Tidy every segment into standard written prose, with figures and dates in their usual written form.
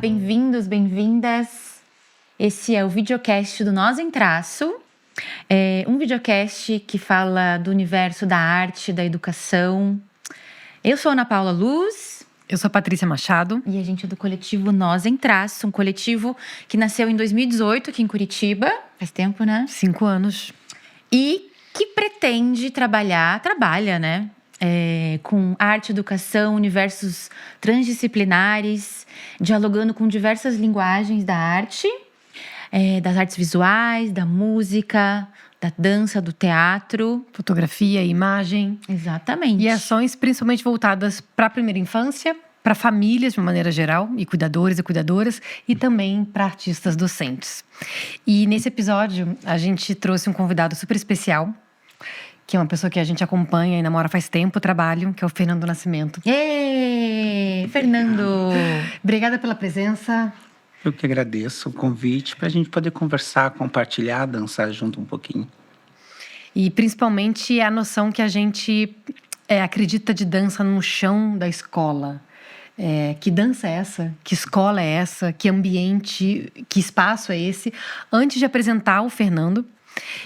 bem-vindos, bem-vindas. Esse é o videocast do Nós em Traço. É um videocast que fala do universo da arte, da educação. Eu sou Ana Paula Luz. Eu sou a Patrícia Machado. E a gente é do coletivo Nós em Traço, um coletivo que nasceu em 2018 aqui em Curitiba. Faz tempo, né? 5 anos. E que pretende trabalha, né? Com arte, educação, universos transdisciplinares, dialogando com diversas linguagens da arte, das artes visuais, da música, da dança, do teatro. Fotografia, imagem. Exatamente. E ações principalmente voltadas para a primeira infância, para famílias de uma maneira geral, e cuidadores e cuidadoras, e também para artistas docentes. E nesse episódio, a gente trouxe um convidado super especial, que é uma pessoa que a gente acompanha e namora faz tempo o trabalho, que é o Fernando Nascimento. Êêê, Fernando! Obrigada pela presença. Eu que agradeço o convite para a gente poder conversar, compartilhar, dançar junto um pouquinho. E principalmente a noção que a gente acredita de dança no chão da escola. Que dança é essa? Que escola é essa? Que ambiente, que espaço é esse? Antes de apresentar o Fernando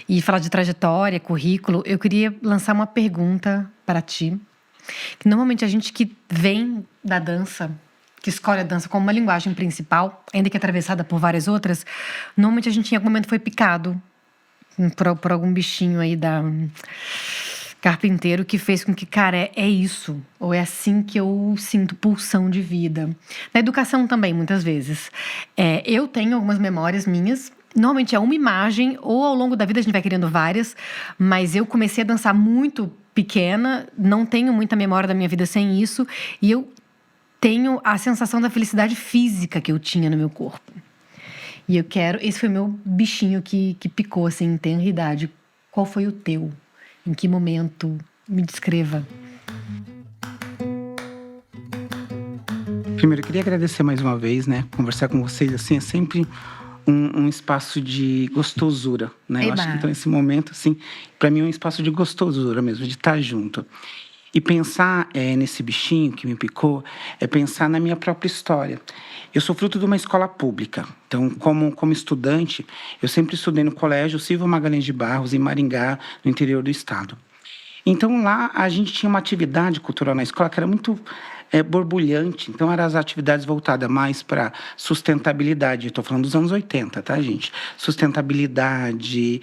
e falar de trajetória, currículo, eu queria lançar uma pergunta para ti. Que normalmente a gente que vem da dança, que escolhe a dança como uma linguagem principal, ainda que atravessada por várias outras, normalmente a gente em algum momento foi picado por algum bichinho aí da carpinteiro que fez com que, cara, é isso. Ou é assim que eu sinto pulsão de vida. Na educação também, muitas vezes. Eu tenho algumas memórias minhas. Normalmente é uma imagem, ou ao longo da vida a gente vai querendo várias. Mas eu comecei a dançar muito pequena. Não tenho muita memória da minha vida sem isso. E eu tenho a sensação da felicidade física que eu tinha no meu corpo. E eu quero... Esse foi meu bichinho que picou, assim, em tenra idade. Qual foi o teu? Em que momento? Me descreva. Primeiro, eu queria agradecer mais uma vez, né? Conversar com vocês, assim, é sempre um espaço de gostosura, né? Eu acho que, então, esse momento, assim, para mim é um espaço de gostosura mesmo, de estar junto. E pensar nesse bichinho que me picou é pensar na minha própria história. Eu sou fruto de uma escola pública. Então, como estudante, eu sempre estudei no colégio Silva Magalhães de Barros, em Maringá, no interior do estado. Então, lá a gente tinha uma atividade cultural na escola que era muito borbulhante. Então, eram as atividades voltadas mais para sustentabilidade. Estou falando dos anos 80, tá, gente? Sustentabilidade,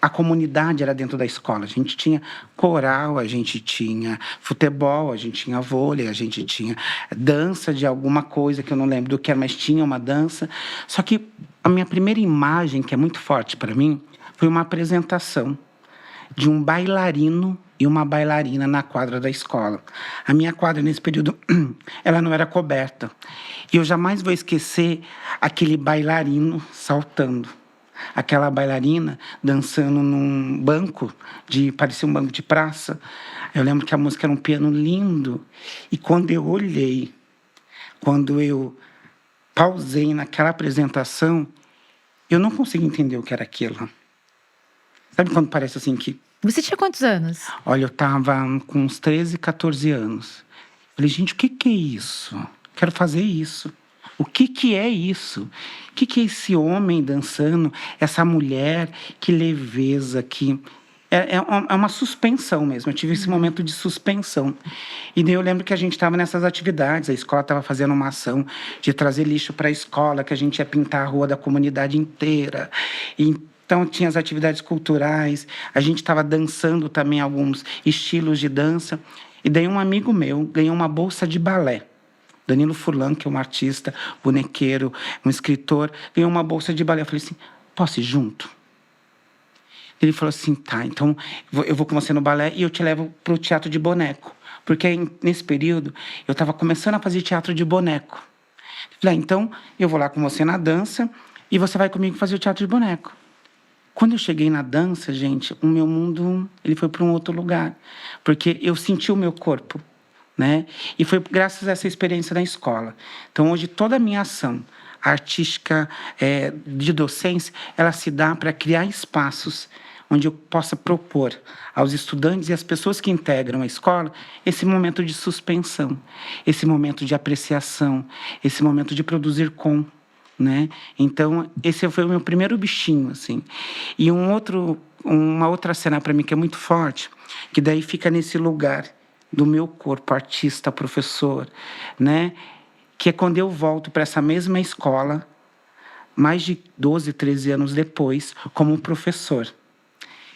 a comunidade era dentro da escola. A gente tinha coral, a gente tinha futebol, a gente tinha vôlei, a gente tinha dança de alguma coisa que eu não lembro do que era, mas tinha uma dança. Só que a minha primeira imagem, que é muito forte para mim, foi uma apresentação de um bailarino e uma bailarina na quadra da escola. A minha quadra, nesse período, ela não era coberta. E eu jamais vou esquecer aquele bailarino saltando. Aquela bailarina dançando num banco, parecia um banco de praça. Eu lembro que a música era um piano lindo. E quando eu olhei, quando eu pausei naquela apresentação, eu não consegui entender o que era aquilo. Sabe quando parece assim que... Você tinha quantos anos? Olha, eu estava com uns 13, 14 anos. Falei, gente, o que é isso? Quero fazer isso. O que é isso? O que é esse homem dançando? Essa mulher? Que leveza, que... É uma suspensão mesmo. Eu tive esse momento de suspensão. E daí eu lembro que a gente estava nessas atividades. A escola estava fazendo uma ação de trazer lixo para a escola, que a gente ia pintar a rua da comunidade inteira. Então, tinha as atividades culturais. A gente estava dançando também alguns estilos de dança. E daí um amigo meu ganhou uma bolsa de balé. Danilo Furlan, que é um artista, bonequeiro, um escritor, ganhou uma bolsa de balé. Eu falei assim, posso ir junto? Ele falou assim, tá, então eu vou com você no balé e eu te levo para o teatro de boneco. Porque nesse período eu estava começando a fazer teatro de boneco. Eu falei, então eu vou lá com você na dança e você vai comigo fazer o teatro de boneco. Quando eu cheguei na dança, gente, o meu mundo ele foi para um outro lugar. Porque eu senti o meu corpo. Né? E foi graças a essa experiência na escola. Então, hoje, toda a minha ação artística de docência, ela se dá para criar espaços onde eu possa propor aos estudantes e às pessoas que integram a escola esse momento de suspensão, esse momento de apreciação, esse momento de produzir com, né? Então, esse foi o meu primeiro bichinho, assim. E uma outra cena para mim que é muito forte, que daí fica nesse lugar do meu corpo, artista, professor, né? Que é quando eu volto para essa mesma escola, mais de 12, 13 anos depois, como professor.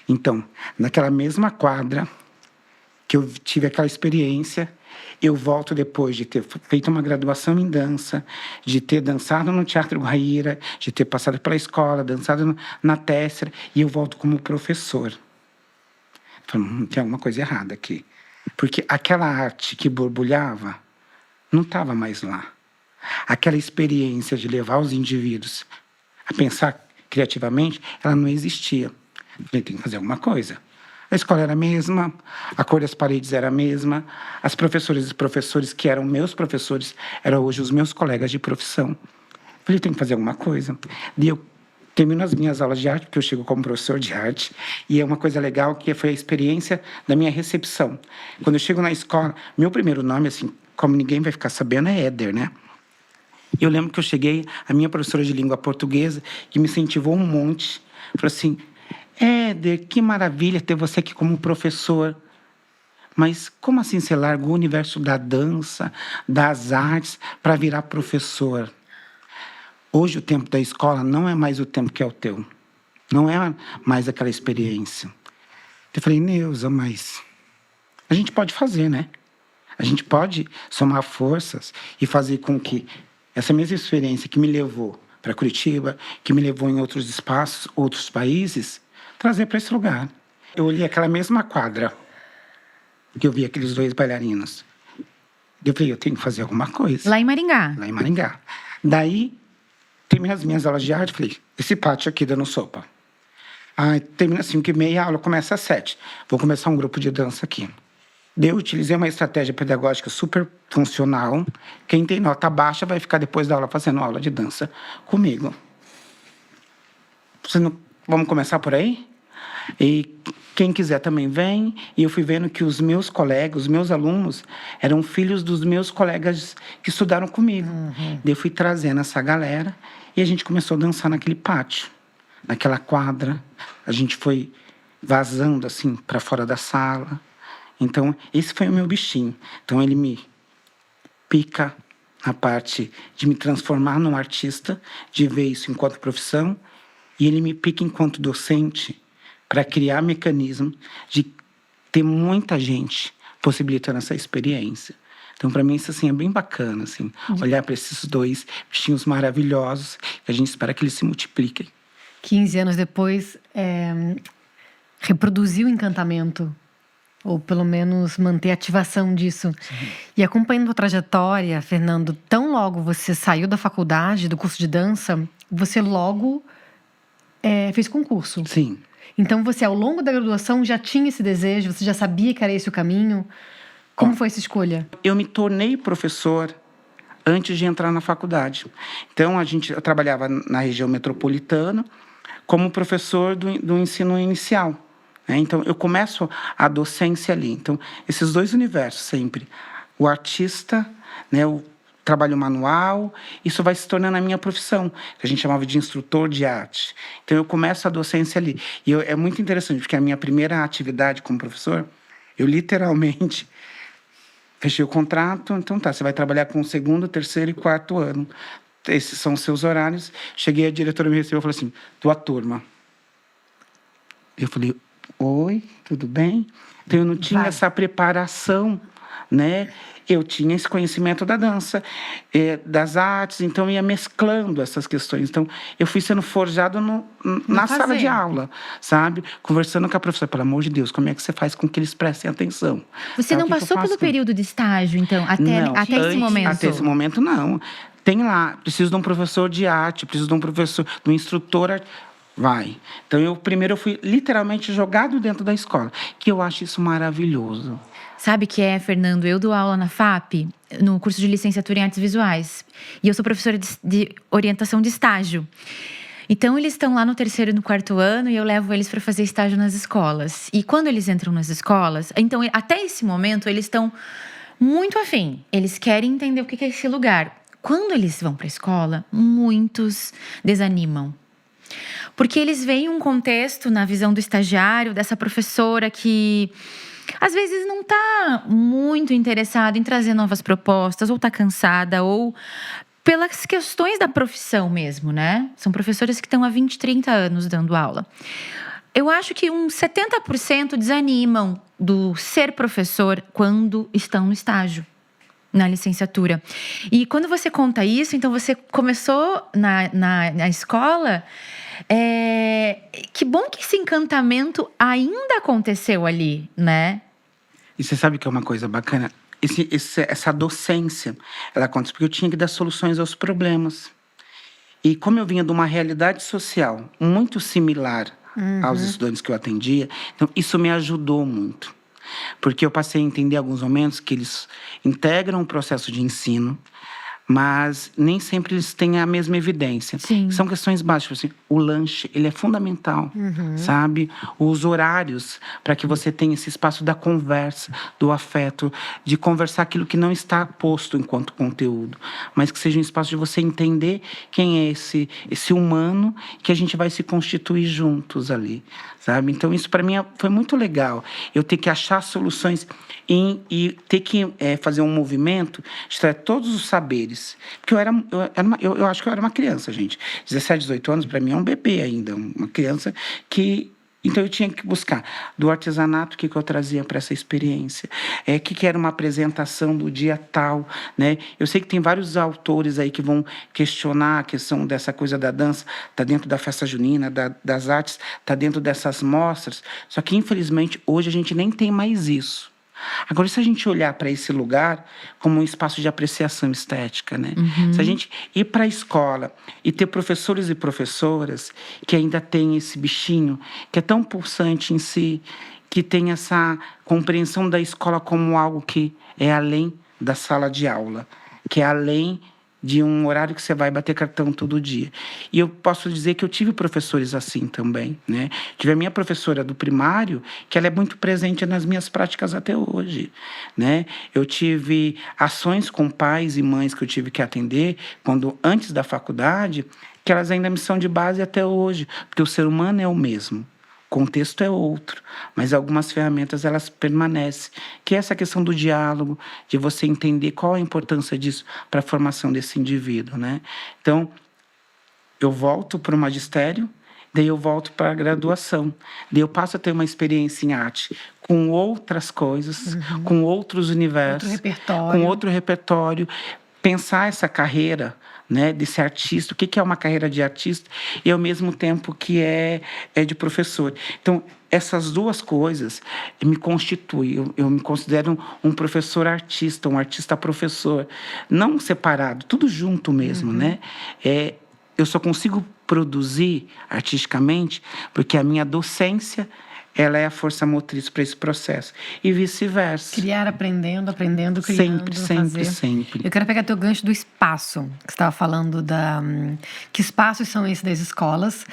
Então, naquela mesma quadra que eu tive aquela experiência, eu volto depois de ter feito uma graduação em dança, de ter dançado no Teatro Guaíra, de ter passado pela escola, dançado na Tessera, e eu volto como professor. Tem alguma coisa errada aqui. Porque aquela arte que borbulhava não estava mais lá. Aquela experiência de levar os indivíduos a pensar criativamente, ela não existia. Falei, tem que fazer alguma coisa. A escola era a mesma, a cor das paredes era a mesma, as professoras e professores que eram meus professores eram hoje os meus colegas de profissão. Falei, tem que fazer alguma coisa. E eu termino as minhas aulas de arte, porque eu chego como professor de arte, e é uma coisa legal que foi a experiência da minha recepção. Quando eu chego na escola, meu primeiro nome, assim, como ninguém vai ficar sabendo, é Éder, né? Eu lembro que eu cheguei, a minha professora de língua portuguesa, que me incentivou um monte, falou assim, Éder, que maravilha ter você aqui como professor. Mas como assim você larga o universo da dança, das artes, para virar professor? Hoje o tempo da escola não é mais o tempo que é o teu. Não é mais aquela experiência. Eu falei, Neuza, mas a gente pode fazer, né? A gente pode somar forças e fazer com que essa mesma experiência que me levou para Curitiba, que me levou em outros espaços, outros países, trazer para esse lugar. Eu olhei aquela mesma quadra que eu vi aqueles dois bailarinos. Eu falei, eu tenho que fazer alguma coisa. Lá em Maringá. Lá em Maringá. Daí, terminei as minhas aulas de arte, falei, esse pátio aqui dando sopa. Termina às 5h30, a aula começa às 7. Vou começar um grupo de dança aqui. Daí eu utilizei uma estratégia pedagógica super funcional. Quem tem nota baixa vai ficar depois da aula fazendo aula de dança comigo. Vamos começar por aí? E quem quiser também vem. E eu fui vendo que os meus colegas, os meus alunos, eram filhos dos meus colegas que estudaram comigo. Daí eu fui trazendo essa galera e a gente começou a dançar naquele pátio, naquela quadra. A gente foi vazando assim para fora da sala. Então, esse foi o meu bichinho. Então, ele me pica na parte de me transformar num artista, de ver isso enquanto profissão, e ele me pica enquanto docente para criar mecanismos de ter muita gente possibilitando essa experiência. Então, para mim, isso assim, é bem bacana, assim, olhar para esses dois bichinhos maravilhosos, que a gente espera que eles se multipliquem. 15 anos depois, reproduzir o encantamento, ou pelo menos manter a ativação disso. Sim. E acompanhando a trajetória, Fernando, tão logo você saiu da faculdade, do curso de dança, você logo fez concurso. Sim. Então você, ao longo da graduação, já tinha esse desejo, você já sabia que era esse o caminho? Como foi essa escolha? Eu me tornei professor antes de entrar na faculdade. Então, eu trabalhava na região metropolitana como professor do ensino inicial. Então, eu começo a docência ali. Então, esses dois universos sempre. O artista, né, o trabalho manual, isso vai se tornando a minha profissão, que a gente chamava de instrutor de arte. Então, eu começo a docência ali. E é muito interessante, porque a minha primeira atividade como professor, eu literalmente fechei o contrato. Então, você vai trabalhar com o 2º, 3º e 4º ano. Esses são os seus horários. Cheguei, a diretora me recebeu e falou assim, tua turma. Eu falei, oi, tudo bem? Então, eu não tinha essa preparação, né? Eu tinha esse conhecimento da dança, das artes, então eu ia mesclando essas questões. Então, eu fui sendo forjado na sala de aula, sabe? Conversando com a professora, pelo amor de Deus, como é que você faz com que eles prestem atenção? Você não passou pelo período de estágio, então, até esse momento? Até esse momento, não. Tem lá, preciso de um professor de arte, preciso de um professor, de um instrutor. Vai. Então, primeiro eu fui literalmente jogado dentro da escola, que eu acho isso maravilhoso. Sabe que Fernando? Eu dou aula na FAP, no curso de licenciatura em artes visuais. E eu sou professora de orientação de estágio. Então, eles estão lá no 3º e no 4º ano e eu levo eles para fazer estágio nas escolas. E quando eles entram nas escolas, então, até esse momento, eles estão muito afim. Eles querem entender o que é esse lugar. Quando eles vão para a escola, muitos desanimam. Porque eles veem um contexto na visão do estagiário, dessa professora que às vezes não está muito interessada em trazer novas propostas, ou está cansada, ou pelas questões da profissão mesmo, né? São professoras que estão há 20, 30 anos dando aula. Eu acho que uns 70% desanimam do ser professor quando estão no estágio, na licenciatura. E quando você conta isso, então você começou na escola, que bom que esse encantamento ainda aconteceu ali, né? E você sabe que é uma coisa bacana? Essa docência, ela acontece porque eu tinha que dar soluções aos problemas. E como eu vinha de uma realidade social muito similar aos estudantes que eu atendia, então isso me ajudou muito. Porque eu passei a entender em alguns momentos que eles integram o processo de ensino, mas nem sempre eles têm a mesma evidência. Sim. São questões básicas, assim, o lanche, ele é fundamental, sabe? Os horários, para que você tenha esse espaço da conversa, do afeto, de conversar aquilo que não está posto enquanto conteúdo, mas que seja um espaço de você entender quem é esse humano, que a gente vai se constituir juntos ali, sabe? Então, isso para mim foi muito legal. Eu ter que achar soluções e ter que fazer um movimento de trazer todos os saberes. Porque eu acho que eu era uma criança, gente. 17, 18 anos, para mim, é um bebê ainda. Uma criança que... Então, eu tinha que buscar do artesanato o que eu trazia para essa experiência. Que era uma apresentação do dia tal, né? Eu sei que tem vários autores aí que vão questionar a questão dessa coisa da dança, está dentro da festa junina, das artes, está dentro dessas mostras. Só que, infelizmente, hoje a gente nem tem mais isso. Agora, se a gente olhar para esse lugar como um espaço de apreciação estética, né? Se a gente ir para a escola e ter professores e professoras que ainda têm esse bichinho, que é tão pulsante em si, que tem essa compreensão da escola como algo que é além da sala de aula, que é além de um horário que você vai bater cartão todo dia. E eu posso dizer que eu tive professores assim também, né? Tive a minha professora do primário, que ela é muito presente nas minhas práticas até hoje, né? Eu tive ações com pais e mães que eu tive que atender antes da faculdade, que elas ainda me são de base até hoje, porque o ser humano é o mesmo. O contexto é outro, mas algumas ferramentas elas permanecem, que é essa questão do diálogo, de você entender qual a importância disso para a formação desse indivíduo, né? Então, eu volto para o magistério, daí eu volto para a graduação, daí eu passo a ter uma experiência em arte com outras coisas, com outros universos, com outro repertório, pensar essa carreira, né, desse artista, o que é uma carreira de artista e ao mesmo tempo que é de professor. Então, essas duas coisas me constituem. Eu me considero um professor artista, um artista professor, não separado, tudo junto mesmo, né? Eu só consigo produzir artisticamente porque a minha docência ela é a força motriz para esse processo. E vice-versa. Criar aprendendo, criando, Sempre. Eu quero pegar teu gancho do espaço, que você estava falando que espaços são esses das escolas.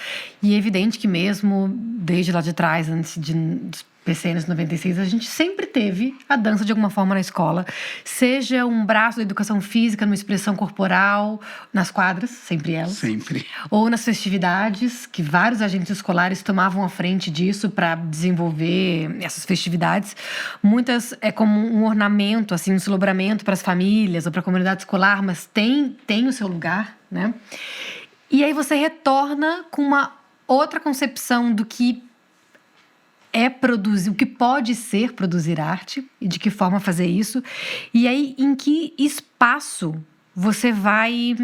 E é evidente que mesmo desde lá de trás, antes dos PCNs 96, a gente sempre teve a dança de alguma forma na escola. Seja um braço da educação física, numa expressão corporal, nas quadras, sempre elas. Sempre. Ou nas festividades, que vários agentes escolares tomavam a frente disso para desenvolver essas festividades. Muitas é como um ornamento, assim, um celebramento para as famílias ou para a comunidade escolar, mas tem o seu lugar, né? E aí você retorna com uma outra concepção do que é produzir, o que pode ser produzir arte e de que forma fazer isso. E aí, em que espaço você vai,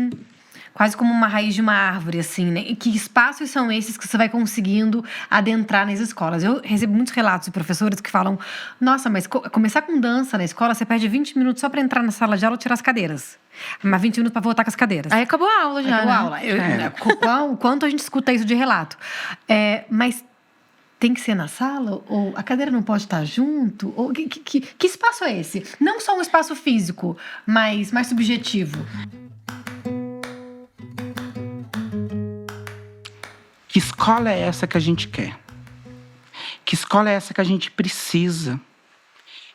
quase como uma raiz de uma árvore, assim, né? E que espaços são esses que você vai conseguindo adentrar nas escolas? Eu recebo muitos relatos de professores que falam: nossa, mas começar com dança na escola, você perde 20 minutos só para entrar na sala de aula e tirar as cadeiras. Mas 20 minutos para voltar com as cadeiras. Aí acabou a aula já, acabou né? a aula. O quanto a gente escuta isso de relato. Mas tem que ser na sala? Ou a cadeira não pode estar junto? Ou que espaço é esse? Não só um espaço físico, mas mais subjetivo. Que escola é essa que a gente quer? Que escola é essa que a gente precisa?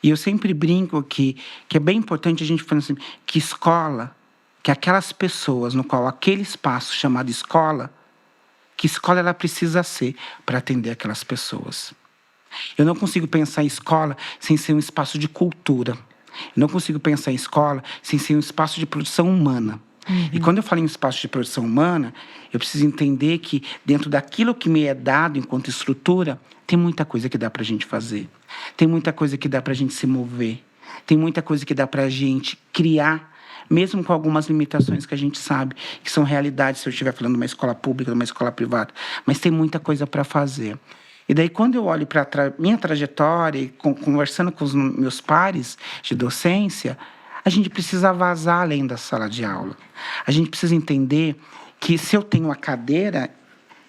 E eu sempre brinco que é bem importante a gente falar assim, que escola, que aquelas pessoas no qual aquele espaço chamado escola, que escola ela precisa ser para atender aquelas pessoas. Eu não consigo pensar em escola sem ser um espaço de cultura. Eu não consigo pensar em escola sem ser um espaço de produção humana. E quando eu falo em espaço de produção humana, eu preciso entender que dentro daquilo que me é dado enquanto estrutura, tem muita coisa que dá para a gente fazer. Tem muita coisa que dá para a gente se mover. Tem muita coisa que dá para a gente criar, mesmo com algumas limitações que a gente sabe que são realidades se eu estiver falando de uma escola pública, de uma escola privada. Mas tem muita coisa para fazer. E daí, quando eu olho para minha trajetória, e conversando com os meus pares de docência, a gente precisa vazar além da sala de aula. A gente precisa entender que se eu tenho a cadeira,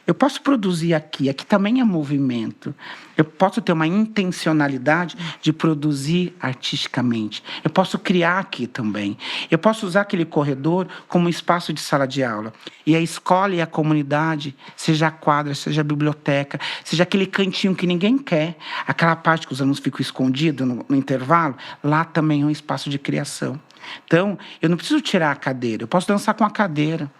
eu posso produzir aqui. Aqui também é movimento. Eu posso ter uma intencionalidade de produzir artisticamente. Eu posso criar aqui também. Eu posso usar aquele corredor como espaço de sala de aula. E a escola e a comunidade, seja a quadra, seja a biblioteca, seja aquele cantinho que ninguém quer, aquela parte que os alunos ficam escondidos no intervalo, lá também é um espaço de criação. Então, eu não preciso tirar a cadeira, eu posso dançar com a cadeira.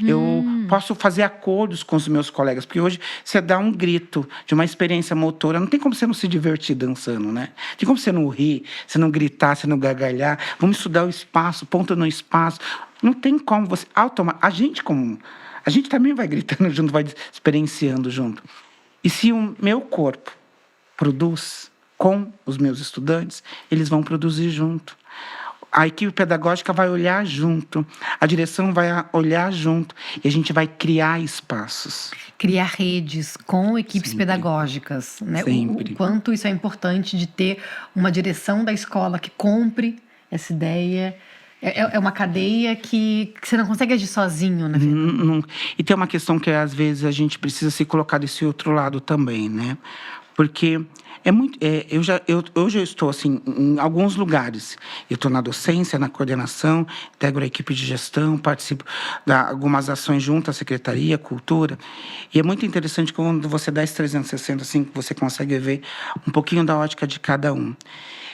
Eu posso fazer acordos com os meus colegas, porque hoje você dá um grito de uma experiência motora, não tem como você não se divertir dançando, né? Não tem como você não rir, você não gritar, você não gargalhar. Vamos estudar o espaço, ponto no espaço. Não tem como você... A gente também vai gritando junto, vai experienciando junto. E se o meu corpo produz com os meus estudantes, eles vão produzir junto. A equipe pedagógica vai olhar junto, a direção vai olhar junto e a gente vai criar espaços. Criar redes com equipes Sempre. Pedagógicas, né? Sempre. O quanto isso é importante de ter uma direção da escola que compre essa ideia. É uma cadeia que você não consegue agir sozinho, né, Fernando? E tem uma questão que, às vezes, a gente precisa se colocar desse outro lado também, né? Porque hoje eu estou assim, em alguns lugares. Eu estou na docência, na coordenação, integro a equipe de gestão, participo de algumas ações junto à secretaria, cultura. E é muito interessante quando você dá esse 360, assim, que você consegue ver um pouquinho da ótica de cada um.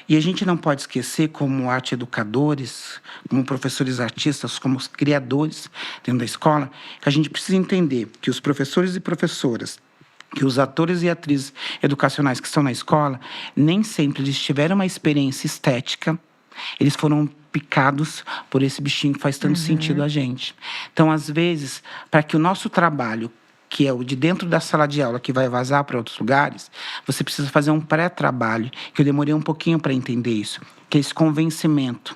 E a gente não pode esquecer, como arte educadores, como professores artistas, como os criadores dentro da escola, que a gente precisa entender que os professores e professoras, que os atores e atrizes educacionais que estão na escola, nem sempre eles tiveram uma experiência estética, eles foram picados por esse bichinho que faz tanto sentido a gente. Então, às vezes, para que o nosso trabalho, que é o de dentro da sala de aula, que vai vazar para outros lugares, você precisa fazer um pré-trabalho, que eu demorei um pouquinho para entender isso, que é esse convencimento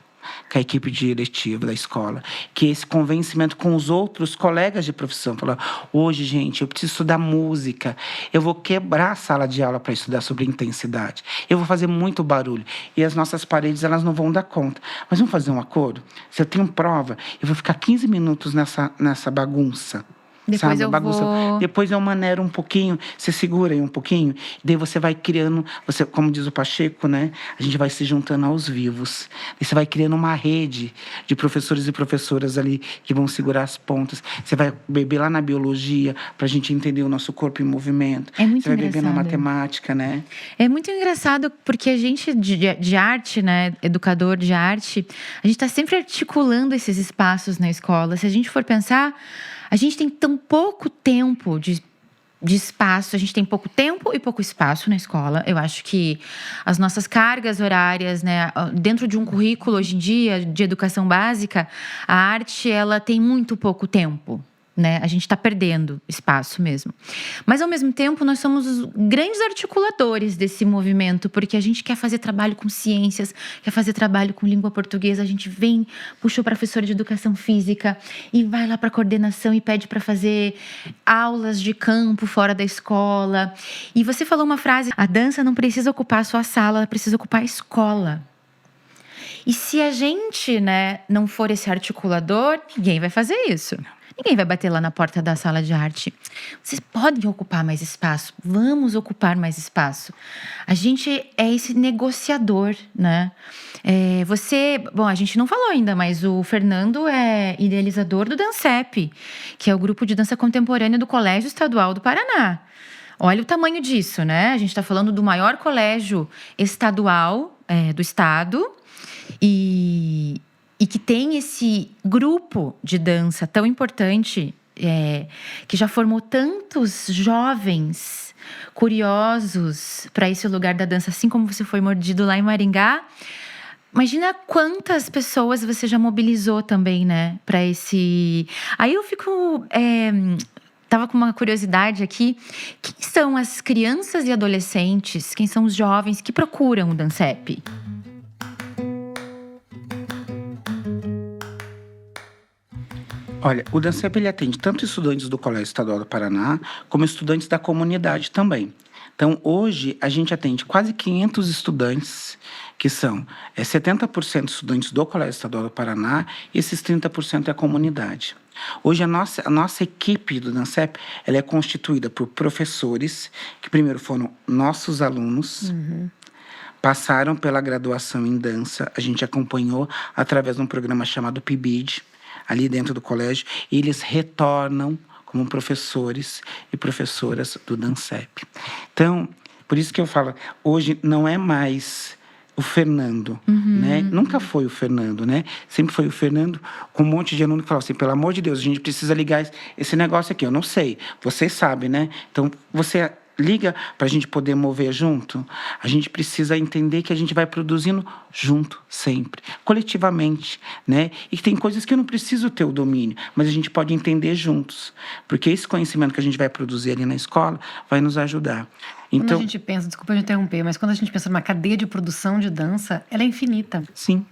com a equipe diretiva da escola, que é esse convencimento com os outros colegas de profissão. Falar, hoje, gente, eu preciso estudar música, eu vou quebrar a sala de aula para estudar sobre intensidade, eu vou fazer muito barulho, e as nossas paredes elas não vão dar conta. Mas vamos fazer um acordo? Se eu tenho prova, eu vou ficar 15 minutos nessa bagunça. Depois sabe? vou... Depois eu maneiro um pouquinho, você segura aí um pouquinho, daí você vai criando, como diz o Pacheco, né? A gente vai se juntando aos vivos. E você vai criando uma rede de professores e professoras ali que vão segurar as pontas. Você vai beber lá na biologia para a gente entender o nosso corpo em movimento. É muito Você vai beber na engraçado. matemática, né? É muito engraçado porque a gente de arte, né, educador de arte, a gente está sempre articulando esses espaços na escola. Se a gente for pensar, a gente tem tão pouco tempo de espaço, a gente tem pouco tempo e pouco espaço na escola. Eu acho que as nossas cargas horárias, né, dentro de um currículo hoje em dia de educação básica, a arte ela tem muito pouco tempo. Né? A gente está perdendo espaço mesmo. Mas, ao mesmo tempo, nós somos os grandes articuladores desse movimento, porque a gente quer fazer trabalho com ciências, quer fazer trabalho com língua portuguesa, a gente vem, puxa o professor de educação física e vai lá para a coordenação e pede para fazer aulas de campo fora da escola. E você falou uma frase, a dança não precisa ocupar a sua sala, ela precisa ocupar a escola. E se a gente, né, não for esse articulador, ninguém vai fazer isso. Ninguém vai bater lá na porta da sala de arte. Vocês podem ocupar mais espaço. Vamos ocupar mais espaço. A gente é esse negociador, né? Bom, a gente não falou ainda, mas o Fernando é idealizador do Dancep, que é o grupo de dança contemporânea do Colégio Estadual do Paraná. Olha o tamanho disso, né? A gente está falando do maior colégio estadual do estado e que tem esse grupo de dança tão importante, que já formou tantos jovens curiosos para esse lugar da dança, assim como você foi mordido lá em Maringá. Imagina quantas pessoas você já mobilizou também, né, para esse... Aí eu fico... Tava com uma curiosidade aqui. Quem são as crianças e adolescentes, quem são os jovens que procuram o Dancep? Olha, o Dancep ele atende tanto estudantes do Colégio Estadual do Paraná, como estudantes da comunidade também. Então, hoje, a gente atende quase 500 estudantes, que são 70% estudantes do Colégio Estadual do Paraná, e esses 30% é a comunidade. Hoje, a nossa equipe do Dancep, ela é constituída por professores, que primeiro foram nossos alunos, passaram pela graduação em dança, a gente acompanhou através de um programa chamado PIBID, ali dentro do colégio, e eles retornam como professores e professoras do Dancep. Então, por isso que eu falo, hoje não é mais o Fernando, né? Nunca foi o Fernando, né? Sempre foi o Fernando com um monte de aluno que falava assim, pelo amor de Deus, a gente precisa ligar esse negócio aqui. Eu não sei, vocês sabem, né? Então, você liga para a gente poder mover junto. A gente precisa entender que a gente vai produzindo junto, sempre, coletivamente, né? E que tem coisas que eu não preciso ter o domínio, mas a gente pode entender juntos. Porque esse conhecimento que a gente vai produzir ali na escola vai nos ajudar. Então, quando a gente pensa, desculpa eu interromper, mas quando a gente pensa numa cadeia de produção de dança, ela é infinita. Sim.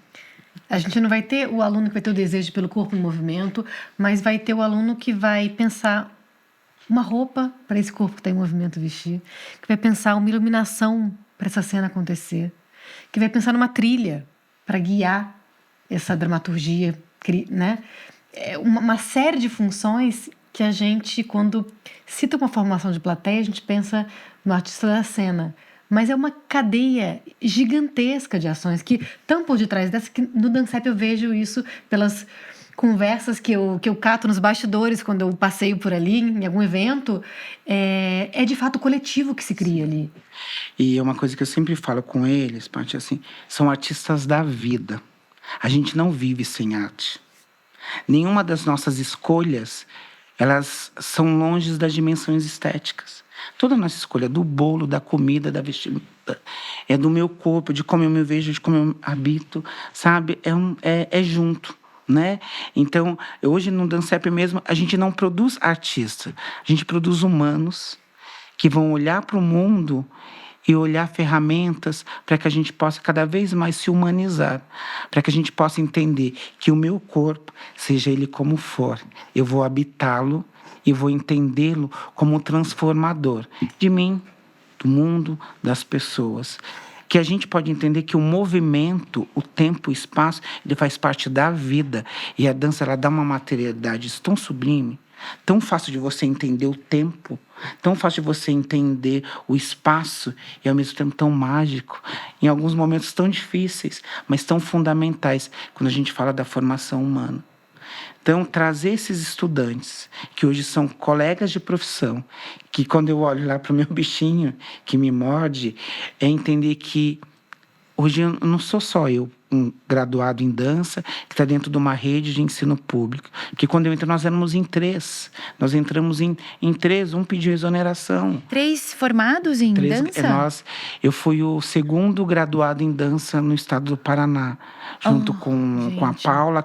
A gente não vai ter o aluno que vai ter o desejo pelo corpo em movimento, mas vai ter o aluno que vai pensar uma roupa para esse corpo que está em movimento vestir, que vai pensar uma iluminação para essa cena acontecer, que vai pensar numa trilha para guiar essa dramaturgia, né? É uma série de funções que a gente, quando cita uma formação de plateia, a gente pensa no artista da cena. Mas é uma cadeia gigantesca de ações que estão por detrás dessa, que no Dancep eu vejo isso pelas conversas que eu cato nos bastidores quando eu passeio por ali, em algum evento, é de fato o coletivo que se cria ali. E é uma coisa que eu sempre falo com eles, Paty, assim, são artistas da vida. A gente não vive sem arte. Nenhuma das nossas escolhas, elas são longe das dimensões estéticas. Toda a nossa escolha, do bolo, da comida, da vestimenta, é do meu corpo, de como eu me vejo, de como eu habito, sabe? É junto. Né? Então, hoje no Dancep mesmo, a gente não produz artistas, a gente produz humanos que vão olhar para o mundo e olhar ferramentas para que a gente possa cada vez mais se humanizar, para que a gente possa entender que o meu corpo, seja ele como for, eu vou habitá-lo e vou entendê-lo como um transformador de mim, do mundo, das pessoas. Que a gente pode entender que o movimento, o tempo, o espaço, ele faz parte da vida. E a dança, ela dá uma materialidade tão sublime, tão fácil de você entender o tempo, tão fácil de você entender o espaço, e ao mesmo tempo tão mágico, em alguns momentos tão difíceis, mas tão fundamentais, quando a gente fala da formação humana. Então, trazer esses estudantes, que hoje são colegas de profissão, que quando eu olho lá para o meu bichinho, que me morde, é entender que hoje eu não sou só eu, um graduado em dança, que está dentro de uma rede de ensino público. Porque quando eu entrei, nós éramos em 3. Nós entramos em 3, um pediu exoneração. 3 formados em dança? Eu fui o 2º graduado em dança no estado do Paraná, junto com a Paula,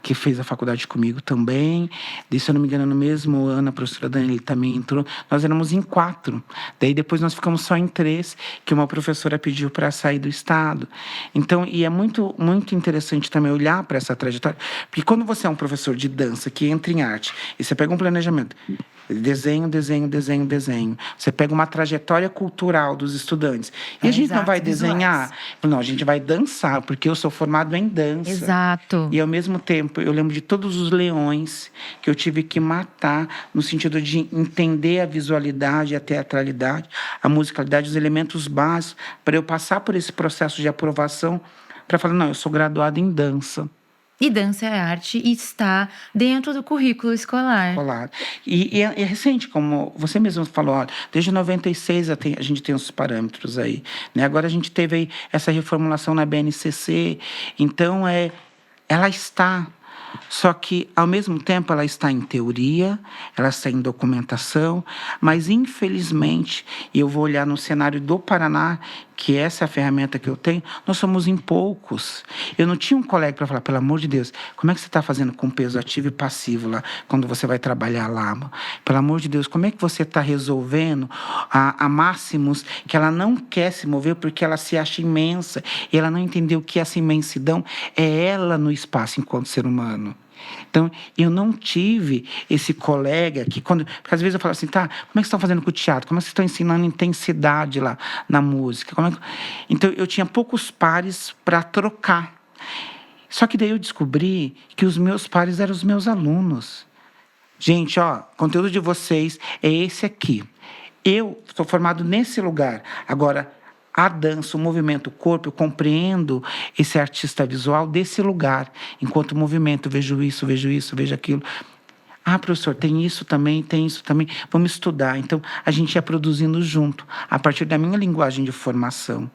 que fez a faculdade comigo também. E, se eu não me engano, no mesmo ano, a professora Daniela também entrou. Nós éramos em 4. Daí, depois, nós ficamos só em 3, que uma professora pediu para sair do estado. Então, e é muito interessante também olhar para essa trajetória, porque quando você é um professor de dança que entra em arte, e você pega um planejamento, Desenho, desenho, desenho, desenho. Você pega uma trajetória cultural dos estudantes. E a gente não Exato, vai visuais. desenhar? Não, a gente vai dançar, porque eu sou formado em dança. Exato. E, ao mesmo tempo, eu lembro de todos os leões que eu tive que matar, no sentido de entender a visualidade, a teatralidade, a musicalidade, os elementos básicos, para eu passar por esse processo de aprovação, para falar, não, eu sou graduado em dança. E dança é arte e está dentro do currículo escolar. E é recente, como você mesmo falou, olha, desde 96 a gente tem os parâmetros aí, né? Agora a gente teve aí essa reformulação na BNCC, então ela está, só que ao mesmo tempo ela está em teoria, ela está em documentação, mas infelizmente, e eu vou olhar no cenário do Paraná, que essa é a ferramenta que eu tenho, nós somos em poucos. Eu não tinha um colega para falar, pelo amor de Deus, como é que você está fazendo com peso ativo e passivo lá, quando você vai trabalhar lá? Pelo amor de Deus, como é que você está resolvendo a Máximos, que ela não quer se mover porque ela se acha imensa, e ela não entendeu que essa imensidão é ela no espaço enquanto ser humano. Então, eu não tive esse colega que, porque às vezes eu falo assim, tá, como é que vocês estão fazendo com o teatro? Como é que vocês estão ensinando intensidade lá na música? Então, eu tinha poucos pares para trocar. Só que daí eu descobri que os meus pares eram os meus alunos. Gente, ó, o conteúdo de vocês é esse aqui. Eu estou formado nesse lugar. Agora, a dança, o movimento, o corpo, eu compreendo esse artista visual desse lugar. Enquanto movimento, vejo isso, vejo aquilo. Ah, professor, tem isso também. Vamos estudar. Então, a gente ia produzindo junto, a partir da minha linguagem de formação,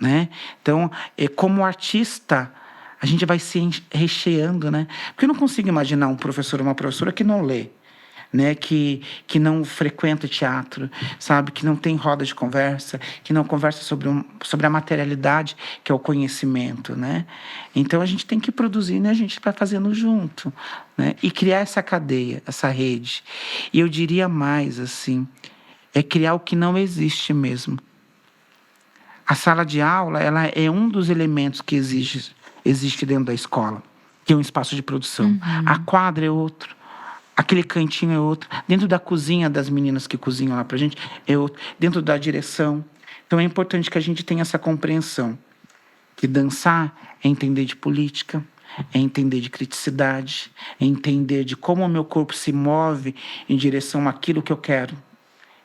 né? Então, como artista, a gente vai se recheando, né? Porque eu não consigo imaginar um professor ou uma professora que não lê, né, que não frequenta teatro, sabe, que não tem roda de conversa, que não conversa sobre a materialidade, que é o conhecimento, né? Então, a gente tem que produzir, né? A gente vai fazendo junto, né? E criar essa cadeia, essa rede. E eu diria mais, assim, é criar o que não existe mesmo. A sala de aula, ela é um dos elementos que existe dentro da escola, que é um espaço de produção. Uhum. A quadra é outro. Aquele cantinho é outro. Dentro da cozinha das meninas que cozinham lá pra gente, é outro. Dentro da direção. Então, é importante que a gente tenha essa compreensão. Que dançar é entender de política, é entender de criticidade, é entender de como o meu corpo se move em direção àquilo que eu quero,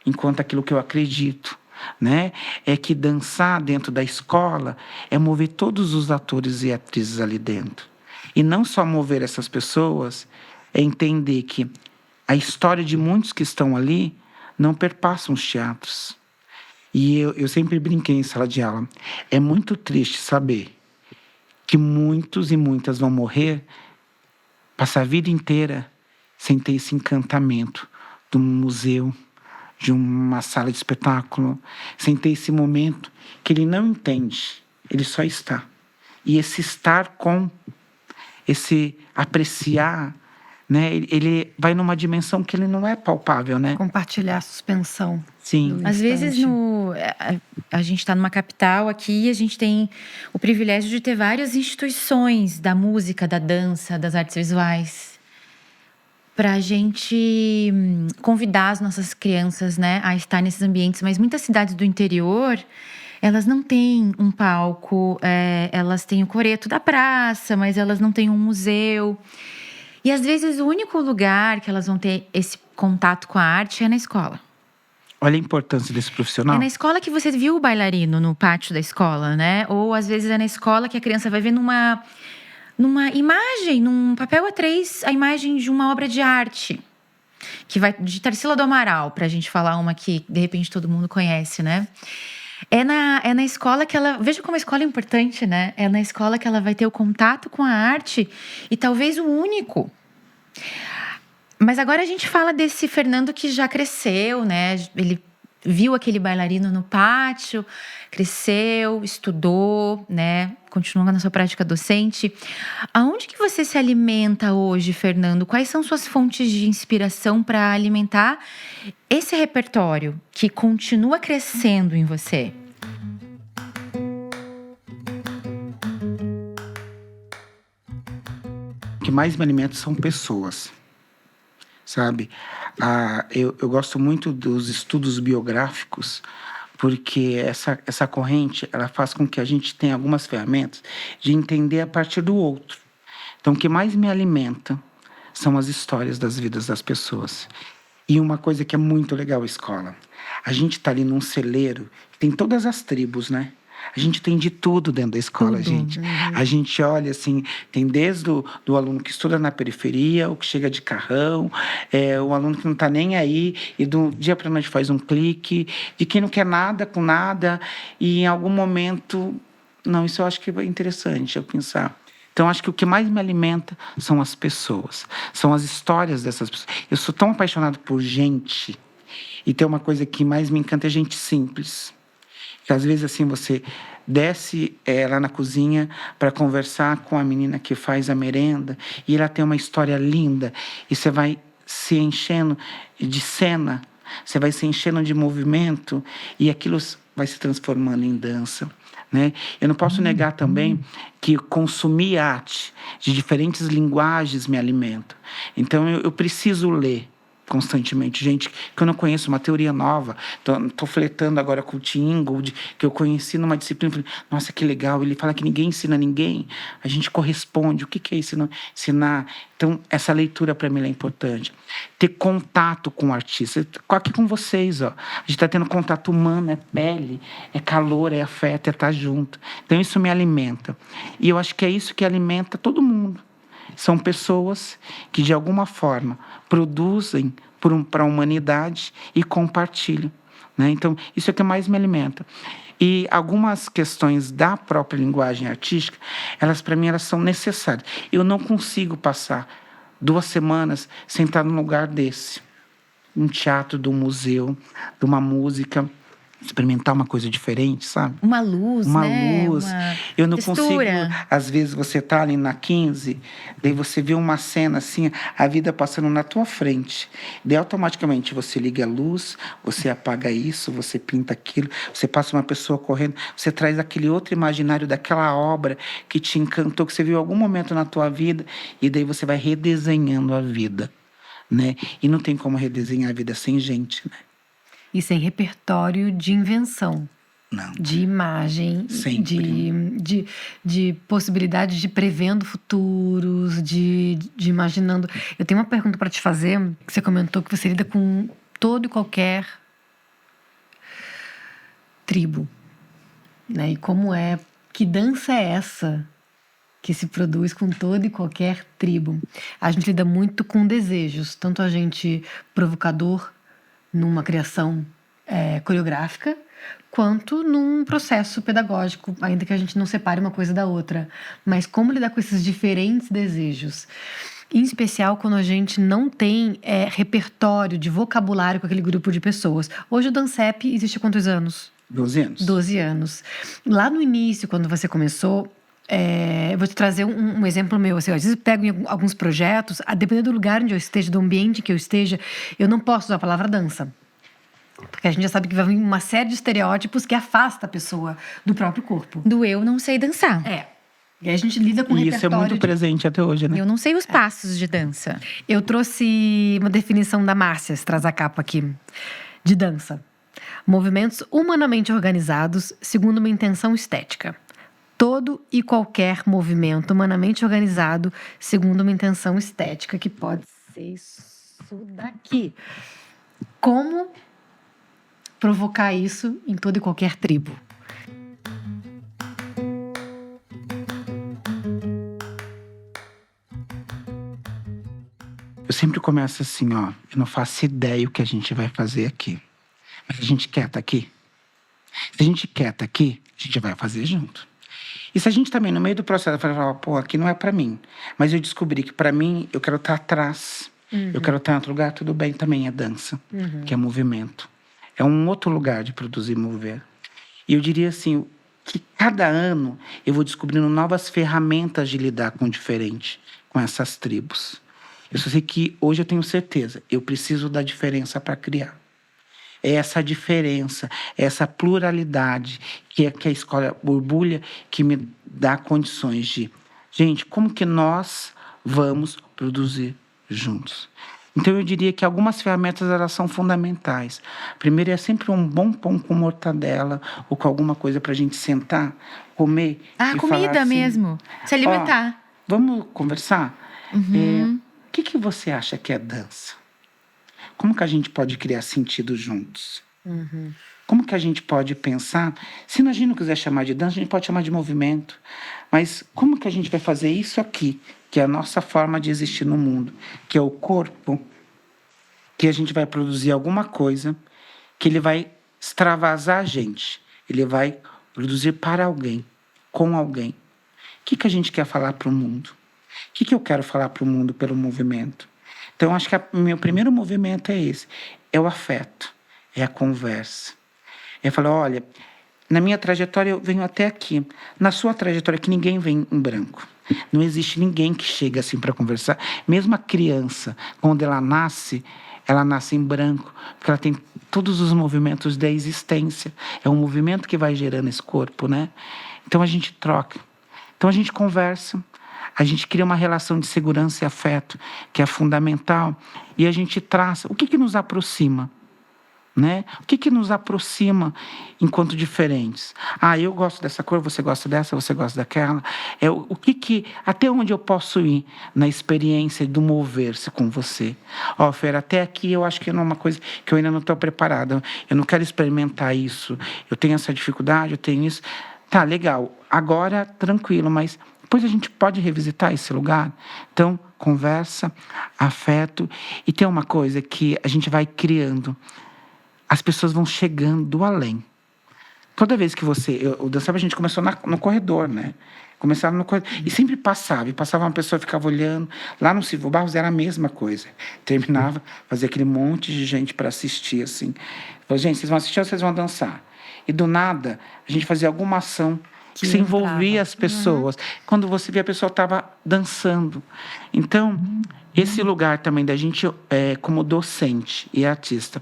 enquanto aquilo que eu acredito, né? É que dançar dentro da escola é mover todos os atores e atrizes ali dentro. E não só mover essas pessoas, é entender que a história de muitos que estão ali não perpassam os teatros. E eu sempre brinquei em sala de aula. É muito triste saber que muitos e muitas vão morrer, passar a vida inteira sem ter esse encantamento de um museu, de uma sala de espetáculo, sem ter esse momento que ele não entende, ele só está. E esse estar com, esse apreciar, né? Ele vai numa dimensão que ele não é palpável, né? Compartilhar a suspensão. Sim. Às vezes a gente está numa capital aqui e a gente tem o privilégio de ter várias instituições da música, da dança, das artes visuais, para a gente convidar as nossas crianças, né, a estar nesses ambientes. Mas muitas cidades do interior, elas não têm um palco, elas têm o coreto da praça, mas elas não têm um museu. E às vezes o único lugar que elas vão ter esse contato com a arte é na escola. Olha a importância desse profissional. É na escola que você viu o bailarino no pátio da escola, né? Ou às vezes é na escola que a criança vai ver numa imagem, num papel A3, a imagem de uma obra de arte. Que vai de Tarsila do Amaral, pra gente falar uma que de repente todo mundo conhece, né? É na escola que ela... Veja como a escola é importante, né? É na escola que ela vai ter o contato com a arte e talvez o único. Mas agora a gente fala desse Fernando que já cresceu, né? Ele viu aquele bailarino no pátio, cresceu, estudou, né? Continua na sua prática docente. Aonde que você se alimenta hoje, Fernando? Quais são suas fontes de inspiração para alimentar esse repertório que continua crescendo em você? O que mais me alimenta são pessoas, sabe? Eu gosto muito dos estudos biográficos, porque essa corrente ela faz com que a gente tenha algumas ferramentas de entender a partir do outro. Então, o que mais me alimenta são as histórias das vidas das pessoas. E uma coisa que é muito legal, a escola. A gente está ali num celeiro, tem todas as tribos, né? A gente tem de tudo dentro da escola, Tudo. gente. A gente olha assim, tem desde do aluno que estuda na periferia, o que chega de carrão, o aluno que não está nem aí, e do dia para noite faz um clique, de quem não quer nada com nada, e em algum momento... Não, isso eu acho que é interessante eu pensar. Então, acho que o que mais me alimenta são as pessoas, são as histórias dessas pessoas. Eu sou tão apaixonado por gente, e tem uma coisa que mais me encanta é gente simples. Que às vezes assim você desce lá na cozinha para conversar com a menina que faz a merenda e ela tem uma história linda e você vai se enchendo de cena, você vai se enchendo de movimento e aquilo vai se transformando em dança. Né? Eu não posso negar também que consumir arte de diferentes linguagens me alimenta. Então eu preciso ler constantemente, gente que eu não conheço, uma teoria nova. Estou flertando agora com o Tim Ingold, que eu conheci numa disciplina. Falei, nossa, que legal, ele fala que ninguém ensina ninguém, a gente corresponde. O que é ensinar? Então, essa leitura para mim é importante. Ter contato com o artista. Aqui com vocês, ó. A gente está tendo contato humano, é pele, é calor, é afeto, é estar junto. Então, isso me alimenta. E eu acho que é isso que alimenta todo mundo. São pessoas que, de alguma forma, produzem para a humanidade e compartilham. Né? Então, isso é o que mais me alimenta. E algumas questões da própria linguagem artística, para mim, elas são necessárias. Eu não consigo passar 2 semanas sem estar num lugar desse. Um teatro, de um museu, de uma música... experimentar uma coisa diferente, sabe? Uma luz, uma né? luz. Uma eu não textura. consigo... Às vezes você tá ali na 15, daí você vê uma cena assim, a vida passando na tua frente. Daí automaticamente você liga a luz, você apaga isso, você pinta aquilo, você passa uma pessoa correndo, você traz aquele outro imaginário daquela obra que te encantou, que você viu em algum momento na tua vida, e daí você vai redesenhando a vida, né? E não tem como redesenhar a vida sem gente, né? E sem repertório de invenção. Não. De imagem, de possibilidade de prevendo futuros, de imaginando. Eu tenho uma pergunta para te fazer, que você comentou que você lida com todo e qualquer tribo. Né? E que dança é essa que se produz com toda e qualquer tribo? A gente lida muito com desejos, tanto a gente provocador, numa criação coreográfica, quanto num processo pedagógico, ainda que a gente não separe uma coisa da outra. Mas como lidar com esses diferentes desejos? Em especial quando a gente não tem repertório de vocabulário com aquele grupo de pessoas. Hoje o Dancep existe há quantos anos? 12 anos. 12 anos. Lá no início, quando você começou... eu vou te trazer um exemplo meu. Assim, às vezes eu pego em alguns projetos, a depender do lugar onde eu esteja, do ambiente que eu esteja, eu não posso usar a palavra dança. Porque a gente já sabe que vai vir uma série de estereótipos que afasta a pessoa do próprio corpo. Do eu não sei dançar. E aí a gente lida com isso é muito presente até hoje, né? Eu não sei os passos de dança. Eu trouxe uma definição da Márcia, se traz a capa aqui, de dança. Movimentos humanamente organizados segundo uma intenção estética. Todo e qualquer movimento humanamente organizado segundo uma intenção estética, que pode ser isso daqui. Como provocar isso em toda e qualquer tribo? Eu sempre começo assim, ó. Eu não faço ideia o que a gente vai fazer aqui. Mas a gente quer estar aqui. Se a gente quer estar aqui, a gente vai fazer junto. E se a gente também, no meio do processo, falar, pô, aqui não é pra mim. Mas eu descobri que pra mim, eu quero estar atrás. Eu quero estar em outro lugar, tudo bem, também é dança. Que é movimento. É um outro lugar de produzir e mover. E eu diria assim, que cada ano eu vou descobrindo novas ferramentas de lidar com o diferente, com essas tribos. Eu só sei que hoje eu tenho certeza, eu preciso da diferença para criar. É essa diferença, é essa pluralidade que a escola borbulha que me dá condições de... Gente, como que nós vamos produzir juntos? Então, eu diria que algumas ferramentas elas são fundamentais. Primeiro, é sempre um bom pão com mortadela ou com alguma coisa para a gente sentar, comer e comida falar assim, mesmo. Se alimentar. Vamos conversar? O que você acha que é dança? Como que a gente pode criar sentido juntos? Como que a gente pode pensar? Se a gente não quiser chamar de dança, a gente pode chamar de movimento. Mas como que a gente vai fazer isso aqui, que é a nossa forma de existir no mundo, que é o corpo, que a gente vai produzir alguma coisa, que ele vai extravasar a gente, ele vai produzir para alguém, com alguém. O que a gente quer falar para o mundo? O que eu quero falar para o mundo pelo movimento? Então, acho que o meu primeiro movimento é esse, é o afeto, é a conversa. É falar, olha, na minha trajetória eu venho até aqui. Na sua trajetória que ninguém vem em branco. Não existe ninguém que chega assim para conversar. Mesmo a criança, quando ela nasce em branco, porque ela tem todos os movimentos da existência. É um movimento que vai gerando esse corpo, né? Então a gente troca. Então a gente conversa. A gente cria uma relação de segurança e afeto, que é fundamental. E a gente traça o que nos aproxima. Né? O que nos aproxima enquanto diferentes? Eu gosto dessa cor, você gosta dessa, você gosta daquela. Até onde eu posso ir na experiência do mover-se com você? Fer, até aqui eu acho que é uma coisa que eu ainda não estou preparada. Eu não quero experimentar isso. Eu tenho essa dificuldade, eu tenho isso. Tá, legal. Agora, tranquilo, mas depois a gente pode revisitar esse lugar. Então, conversa, afeto. E tem uma coisa que a gente vai criando. As pessoas vão chegando do além. Toda vez que eu dançava, a gente começou no corredor, né? Começava no corredor. E sempre passava. E passava uma pessoa, ficava olhando. Lá no Silvio Barros era a mesma coisa. Terminava, fazia aquele monte de gente para assistir, assim. Falei, gente, vocês vão assistir ou vocês vão dançar? E do nada, a gente fazia alguma ação que se envolvia as pessoas. Quando você via, a pessoa estava dançando. Então, esse lugar também da gente, como docente e artista,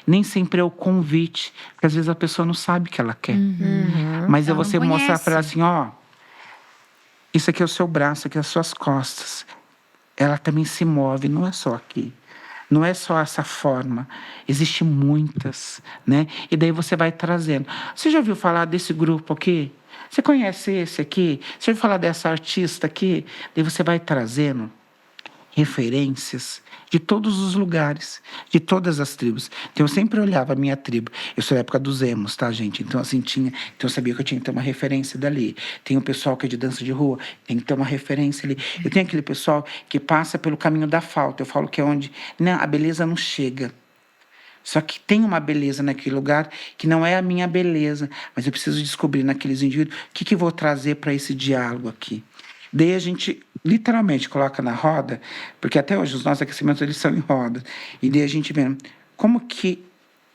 nem sempre é o convite, porque às vezes a pessoa não sabe o que ela quer. Mas é você mostrar para ela assim, isso aqui é o seu braço, aqui é as suas costas. Ela também se move, não é só aqui. Não é só essa forma. Existem muitas, né? E daí você vai trazendo. Você já ouviu falar desse grupo aqui? Você conhece esse aqui? Você já ouviu falar dessa artista aqui? Daí você vai trazendo referências de todos os lugares, de todas as tribos. Então, eu sempre olhava a minha tribo. Eu sou da época dos emos, tá, gente? Então, assim, então eu sabia que eu tinha que ter uma referência dali. Tem o pessoal que é de dança de rua, tem que ter uma referência ali. Eu tenho aquele pessoal que passa pelo caminho da falta. Eu falo que é onde a beleza não chega. Só que tem uma beleza naquele lugar que não é a minha beleza, mas eu preciso descobrir naqueles indivíduos o que eu vou trazer para esse diálogo aqui. Daí a gente literalmente coloca na roda, porque até hoje os nossos aquecimentos eles são em roda. E daí a gente vê como que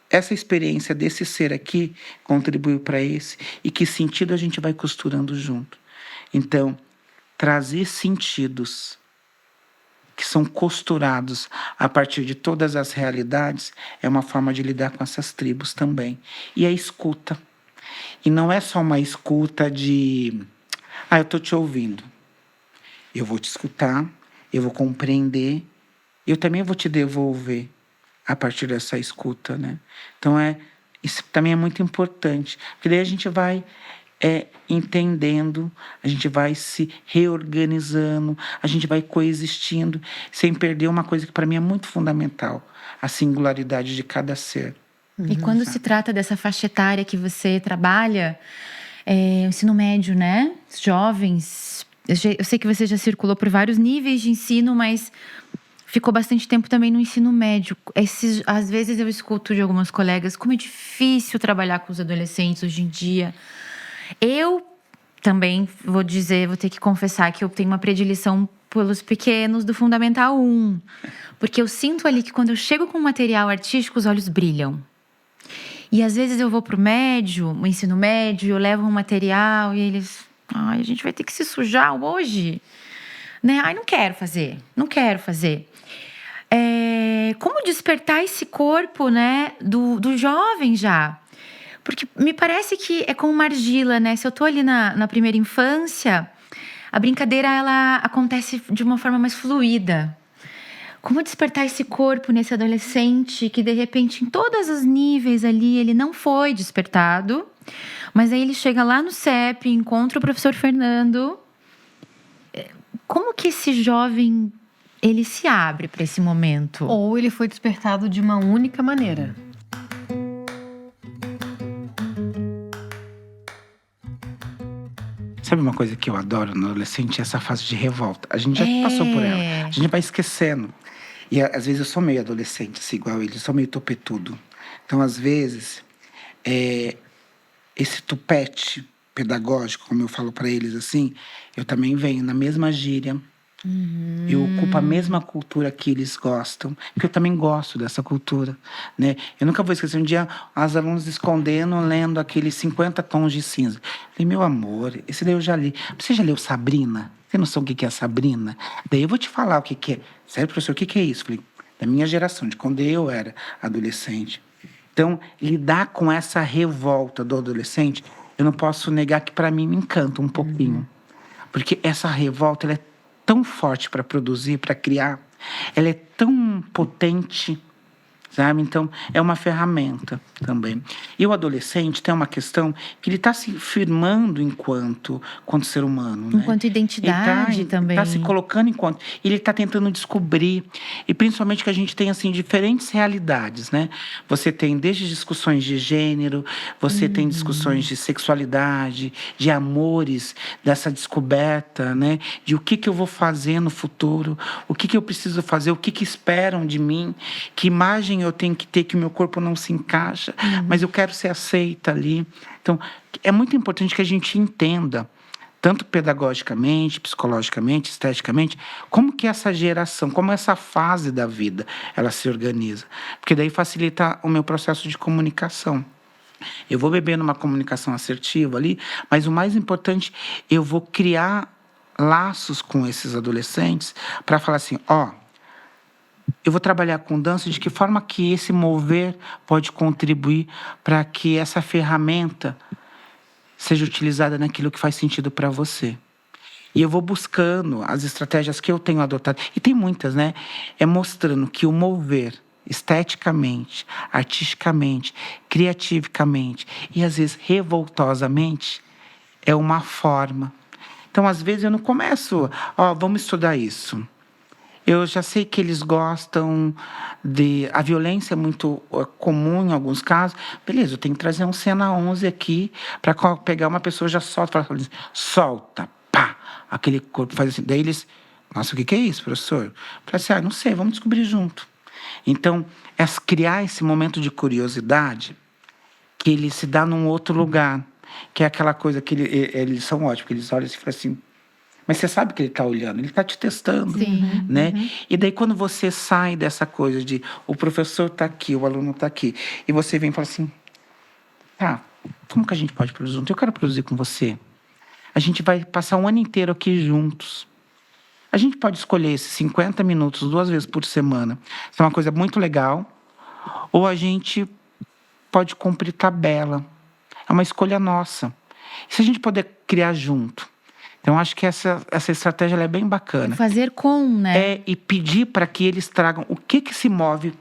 essa experiência desse ser aqui contribuiu para esse e que sentido a gente vai costurando junto. Então, trazer sentidos que são costurados a partir de todas as realidades é uma forma de lidar com essas tribos também. E a escuta. E não é só uma escuta de eu estou te ouvindo. Eu vou te escutar, eu vou compreender, eu também vou te devolver a partir dessa escuta, né? Então, isso também é muito importante, porque daí a gente vai entendendo, a gente vai se reorganizando, a gente vai coexistindo, sem perder uma coisa que para mim é muito fundamental, a singularidade de cada ser. E quando se trata dessa faixa etária que você trabalha, o ensino médio, né? Os jovens. Eu sei que você já circulou por vários níveis de ensino, mas ficou bastante tempo também no ensino médio. Às vezes eu escuto de algumas colegas como é difícil trabalhar com os adolescentes hoje em dia. Eu também vou ter que confessar que eu tenho uma predileção pelos pequenos do Fundamental 1. Porque eu sinto ali que quando eu chego com material artístico, os olhos brilham. E às vezes eu vou pro o ensino médio, eu levo um material e eles... a gente vai ter que se sujar hoje, né? Não quero fazer. Como despertar esse corpo, né, do jovem já? Porque me parece que é como uma argila, né? Se eu tô ali na primeira infância, a brincadeira, ela acontece de uma forma mais fluida. Como despertar esse corpo nesse adolescente que, de repente, em todos os níveis ali, ele não foi despertado, mas aí ele chega lá no CEP, encontra o professor Fernando. Como que esse jovem, ele se abre para esse momento? Ou ele foi despertado de uma única maneira. Sabe uma coisa que eu adoro no adolescente? Essa fase de revolta. A gente já passou por ela. A gente vai esquecendo. E às vezes eu sou meio adolescente, assim, igual ele. Eu sou meio topetudo. Então, às vezes, esse tupete pedagógico, como eu falo para eles, assim, eu também venho na mesma gíria. Eu ocupo a mesma cultura que eles gostam, porque eu também gosto dessa cultura, né? Eu nunca vou esquecer um dia as alunas escondendo, lendo aqueles 50 tons de cinza. Falei, meu amor, esse daí eu já li. Você já leu Sabrina? Você não sabe o que é Sabrina? Daí eu vou te falar o que é. Sério, professor, o que é isso? Falei, da minha geração, de quando eu era adolescente. Então, lidar com essa revolta do adolescente, eu não posso negar que para mim me encanta um pouquinho. Porque essa revolta, ela é tão forte para produzir, para criar, ela é tão potente, sabe? Então, é uma ferramenta também. E o adolescente tem uma questão que ele está se firmando enquanto ser humano, né? Enquanto identidade também. Ele está se colocando enquanto... Ele está tentando descobrir. E principalmente que a gente tem, assim, diferentes realidades, né? Você tem desde discussões de gênero, você tem discussões de sexualidade, de amores, dessa descoberta, né? De o que eu vou fazer no futuro, o que eu preciso fazer, o que esperam de mim, que imagem eu tenho que ter, que o meu corpo não se encaixa, mas eu quero ser aceita ali. Então, é muito importante que a gente entenda, tanto pedagogicamente, psicologicamente, esteticamente, como que essa geração, como essa fase da vida, ela se organiza. Porque daí facilita o meu processo de comunicação. Eu vou beber numa comunicação assertiva ali, mas o mais importante, eu vou criar laços com esses adolescentes para falar assim, eu vou trabalhar com dança de que forma que esse mover pode contribuir para que essa ferramenta seja utilizada naquilo que faz sentido para você. E eu vou buscando as estratégias que eu tenho adotado. E tem muitas, né? É mostrando que o mover esteticamente, artisticamente, criativamente e às vezes revoltosamente é uma forma. Então, às vezes eu não começo, vamos estudar isso. Eu já sei que eles gostam de... A violência é muito comum em alguns casos. Beleza, eu tenho que trazer um cena 11 aqui para pegar uma pessoa já solta, fala, solta, pá, aquele corpo faz assim. Daí eles, nossa, o que é isso, professor? Eu falei assim, não sei, vamos descobrir junto. Então, criar esse momento de curiosidade que ele se dá num outro lugar, que é aquela coisa que eles são ótimos, que eles olham e falam assim, mas você sabe que ele está olhando, ele está te testando, né? E daí quando você sai dessa coisa de o professor está aqui, o aluno está aqui, e você vem e fala assim, tá, como que a gente pode produzir junto? Eu quero produzir com você. A gente vai passar um ano inteiro aqui juntos. A gente pode escolher esses 50 minutos 2 vezes por semana. Isso é uma coisa muito legal. Ou a gente pode cumprir tabela. É uma escolha nossa. E se a gente puder criar junto? Então, acho que essa estratégia ela é bem bacana. Fazer com, né? E pedir para que eles tragam o que se move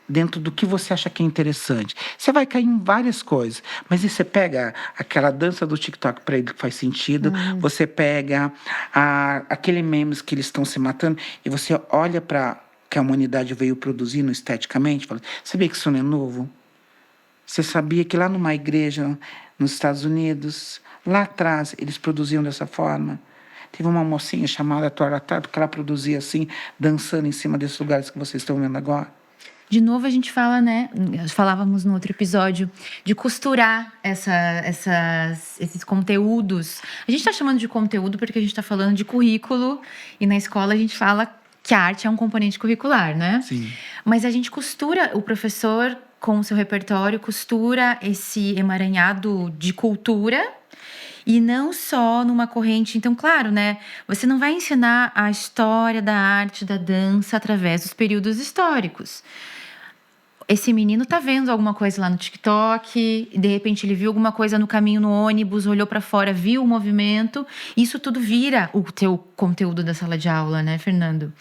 dentro do que você acha que é interessante. Você vai cair em várias coisas, mas aí você pega aquela dança do TikTok para ele que faz sentido, você pega aquele memes que eles estão se matando, e você olha para que a humanidade veio produzindo esteticamente, fala, sabia que isso não é novo? Você sabia que lá numa igreja nos Estados Unidos... Lá atrás, eles produziam dessa forma. Teve uma mocinha chamada Tora Tarp, que ela produzia assim, dançando em cima desses lugares que vocês estão vendo agora. De novo, a gente fala, né? Falávamos no outro episódio, de costurar esses conteúdos. A gente está chamando de conteúdo porque a gente está falando de currículo, e na escola a gente fala que a arte é um componente curricular, né? Sim. Mas a gente costura, o professor, com o seu repertório, costura esse emaranhado de cultura. E não só numa corrente... Então, claro, né? Você não vai ensinar a história da arte, da dança, através dos períodos históricos. esse menino tá vendo alguma coisa lá no TikTok, e de repente ele viu alguma coisa no caminho no ônibus, olhou para fora, viu o movimento. Isso tudo vira o teu conteúdo da sala de aula, né, Fernando?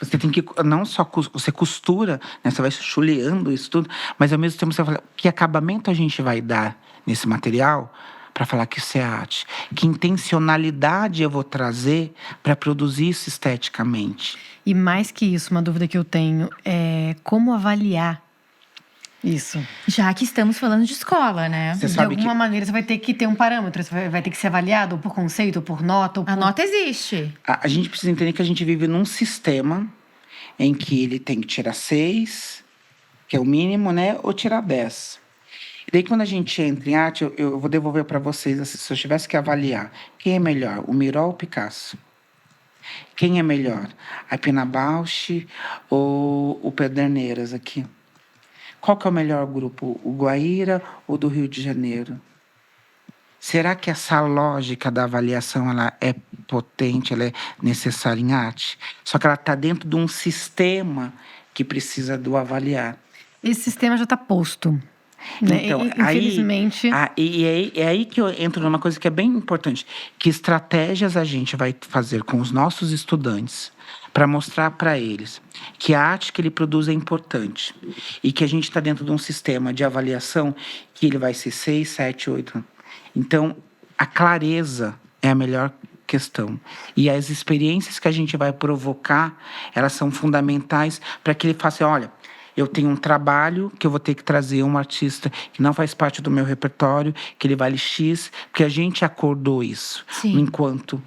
Você tem que, não só você costura, né? Você vai chuleando isso tudo, mas ao mesmo tempo você fala que acabamento a gente vai dar nesse material para falar que isso é arte. Que intencionalidade eu vou trazer para produzir isso esteticamente. E mais que isso, uma dúvida que eu tenho é como avaliar isso. Já que estamos falando de escola, né? Você De sabe alguma que maneira você vai ter que ter um parâmetro, você vai ter que ser avaliado ou por conceito, ou por nota. Ou A por... nota existe. a gente precisa entender que a gente vive num sistema em que ele tem que tirar 6, que é o mínimo, né? Ou tirar 10. E daí, quando a gente entra em arte, eu vou devolver para vocês, assim, se eu tivesse que avaliar, quem é melhor, o Miró ou o Picasso? Quem é melhor, a Pina Bausch ou o Pederneiras aqui? Qual que é o melhor grupo, o Guaíra ou do Rio de Janeiro? Será que essa lógica da avaliação ela é potente, ela é necessária em arte? Só que ela está dentro de um sistema que precisa do avaliar. Esse sistema já está posto. Né? Então, Infelizmente. É aí que eu entro numa coisa que é bem importante. Que estratégias a gente vai fazer com os nossos estudantes para mostrar para eles que a arte que ele produz é importante e que a gente está dentro de um sistema de avaliação que ele vai ser 6, 7, 8. Então, a clareza é a melhor questão. E as experiências que a gente vai provocar, elas são fundamentais para que ele faça, olha, eu tenho um trabalho que eu vou ter que trazer um artista que não faz parte do meu repertório, que ele vale X, porque a gente acordou isso. Sim. Enquanto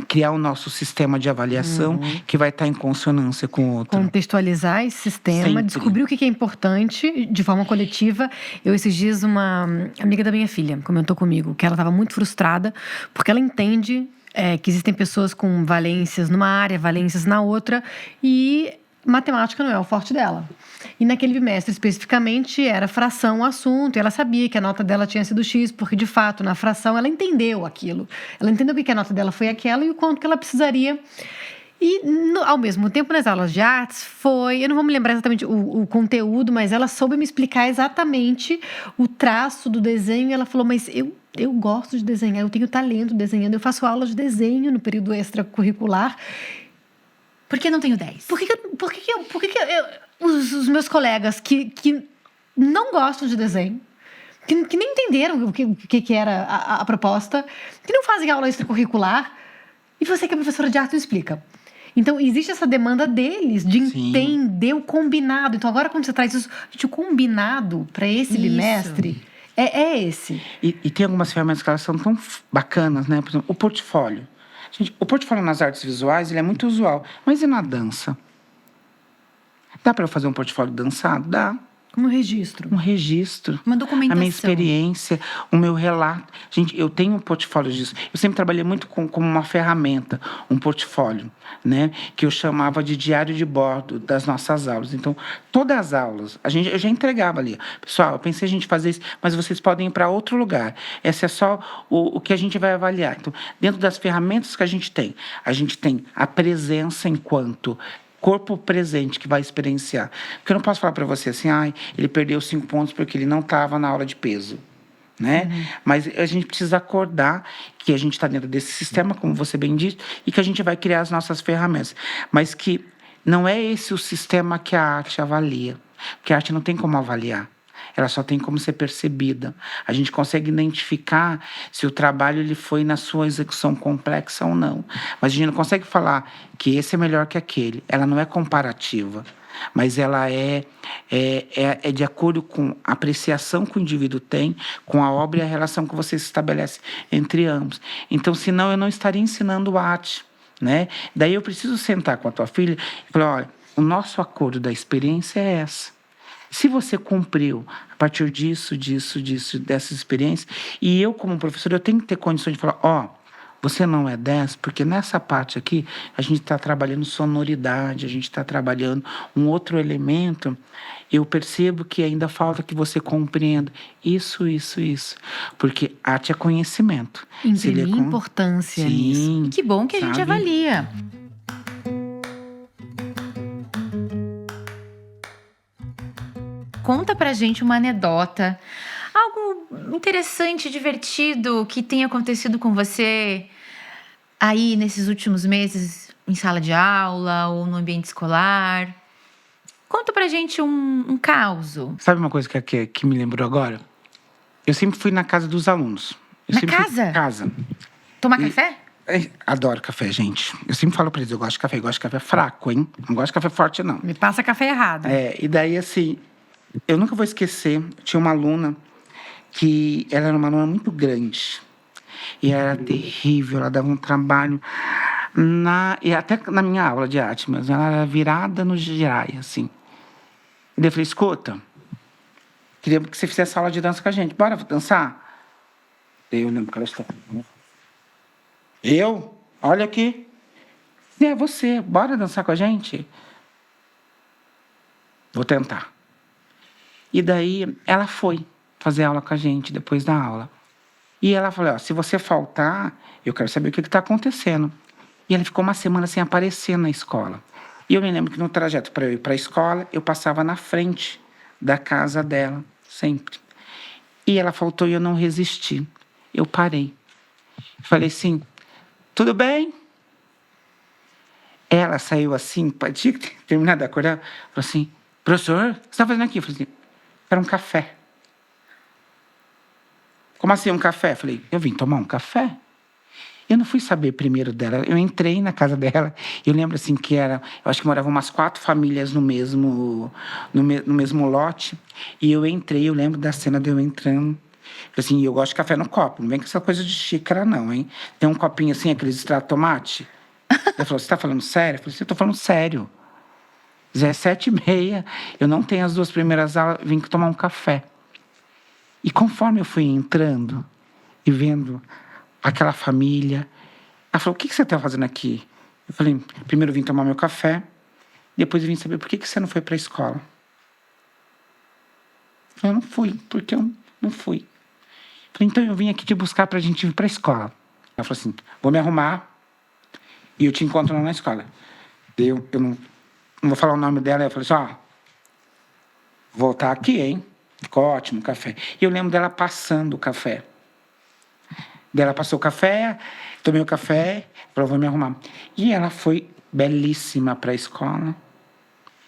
criar o nosso sistema de avaliação que vai estar em consonância com o outro. Contextualizar esse sistema, Sempre. descobrir o que é importante de forma coletiva. Eu, esses dias, uma amiga da minha filha comentou comigo que ela estava muito frustrada porque ela entende que existem pessoas com valências numa área, valências na outra, e matemática não é o forte dela. E naquele bimestre, especificamente, era fração o assunto. E ela sabia que a nota dela tinha sido X, porque, de fato, na fração, ela entendeu aquilo. Ela entendeu que a nota dela foi aquela e o quanto que ela precisaria. E, ao mesmo tempo, nas aulas de artes, eu não vou me lembrar exatamente o conteúdo, mas ela soube me explicar exatamente o traço do desenho. E ela falou, mas eu gosto de desenhar, eu tenho talento desenhando, eu faço aula de desenho no período extracurricular. Por que não tenho 10? Por que os meus colegas que não gostam de desenho, que nem entenderam o que era a proposta, que não fazem aula extracurricular, e você que é professora de arte não explica? Então, existe essa demanda deles de entender o combinado. Então, agora quando você traz isso, gente, o combinado para esse bimestre é esse. E tem algumas ferramentas que elas são tão bacanas, né? Por exemplo, o portfólio. Gente, o portfólio nas artes visuais ele é muito usual, mas e na dança? Dá para eu fazer um portfólio dançado? Dá. Como registro. Um registro. Uma documentação. A minha experiência, o meu relato. Gente, eu tenho um portfólio disso. Eu sempre trabalhei muito como uma ferramenta, um portfólio, né? Que eu chamava de diário de bordo das nossas aulas. Então, todas as aulas, eu já entregava ali. Pessoal, eu pensei a gente fazer isso, mas vocês podem ir para outro lugar. Esse é só o que a gente vai avaliar. Então, dentro das ferramentas que a gente tem a presença enquanto corpo presente que vai experienciar. Porque eu não posso falar para você assim, ele perdeu 5 pontos porque ele não estava na aula de peso, né? Mas a gente precisa acordar que a gente está dentro desse sistema, como você bem disse, e que a gente vai criar as nossas ferramentas. Mas que não é esse o sistema que a arte avalia. Porque a arte não tem como avaliar. Ela só tem como ser percebida. A gente consegue identificar se o trabalho ele foi na sua execução complexa ou não. Mas a gente não consegue falar que esse é melhor que aquele. Ela não é comparativa, mas ela é de acordo com a apreciação que o indivíduo tem com a obra e a relação que você estabelece entre ambos. Então, senão eu não estaria ensinando arte, né? Daí eu preciso sentar com a tua filha e falar, olha, o nosso acordo da experiência é essa. Se você cumpriu a partir disso, dessas experiências, e eu, como professor, eu tenho que ter condições de falar, você não é 10, porque nessa parte aqui a gente está trabalhando sonoridade, a gente está trabalhando um outro elemento. Eu percebo que ainda falta que você compreenda isso. Porque arte é conhecimento. Imprimir importância nisso. E que bom que a gente avalia. conta pra gente uma anedota, algo interessante, divertido que tenha acontecido com você aí nesses últimos meses, em sala de aula ou no ambiente escolar. Conta pra gente um caso. Sabe uma coisa que me lembrou agora? Eu sempre fui na casa dos alunos. Eu Na sempre fui casa? em casa. Tomar café? Adoro café, gente. Eu sempre falo pra eles, eu gosto de café. Eu gosto de café fraco, hein? Não gosto de café forte, não. Me passa café errado. E daí, assim, eu nunca vou esquecer. Tinha uma aluna que ela era uma aluna muito grande. E era terrível, ela dava um trabalho. E até na minha aula de arte mesmo, ela era virada no girai, assim. E daí eu falei, escuta, queria que você fizesse aula de dança com a gente. Bora dançar? Daí eu lembro que ela estava... Eu? Olha aqui. É você, bora dançar com a gente? Vou tentar. E daí ela foi fazer aula com a gente depois da aula. E ela falou, ó, se você faltar, eu quero saber o que está acontecendo. E ela ficou uma semana sem aparecer na escola. E eu me lembro que no trajeto para eu ir para a escola, eu passava na frente da casa dela, sempre. E ela faltou e eu não resisti. Eu parei. Falei assim, tudo bem? Ela saiu assim, tinha que terminar de acordar, falou assim, professor, o que você está fazendo aqui? Eu falei assim, era um café. Como assim um café? Eu falei, eu vim tomar um café. Eu não fui saber primeiro dela. Eu entrei na casa dela. Eu lembro assim que eu acho que moravam umas 4 famílias no mesmo lote. E eu entrei, eu lembro da cena de eu entrando. Assim, eu gosto de café no copo. Não vem com essa coisa de xícara, não, hein? Tem um copinho assim, aqueles extrato de tomate. Ela falou, você está falando sério? Eu falei, eu estou falando sério. Zé, 7h30, eu não tenho as 2 primeiras aulas, vim tomar um café. E conforme eu fui entrando e vendo aquela família, ela falou, o que você está fazendo aqui? Eu falei, primeiro eu vim tomar meu café, depois eu vim saber por que você não foi para a escola. Eu falei, eu não fui, porque eu não fui. Eu falei, então eu vim aqui te buscar para a gente ir para a escola. Ela falou assim, vou me arrumar e eu te encontro lá na escola. Eu não vou falar o nome dela. Eu falei assim, ó, vou estar aqui, hein? Ficou ótimo o café. E eu lembro dela passando o café. Ela passou o café, tomei o café, falou, vou me arrumar. E ela foi belíssima para a escola.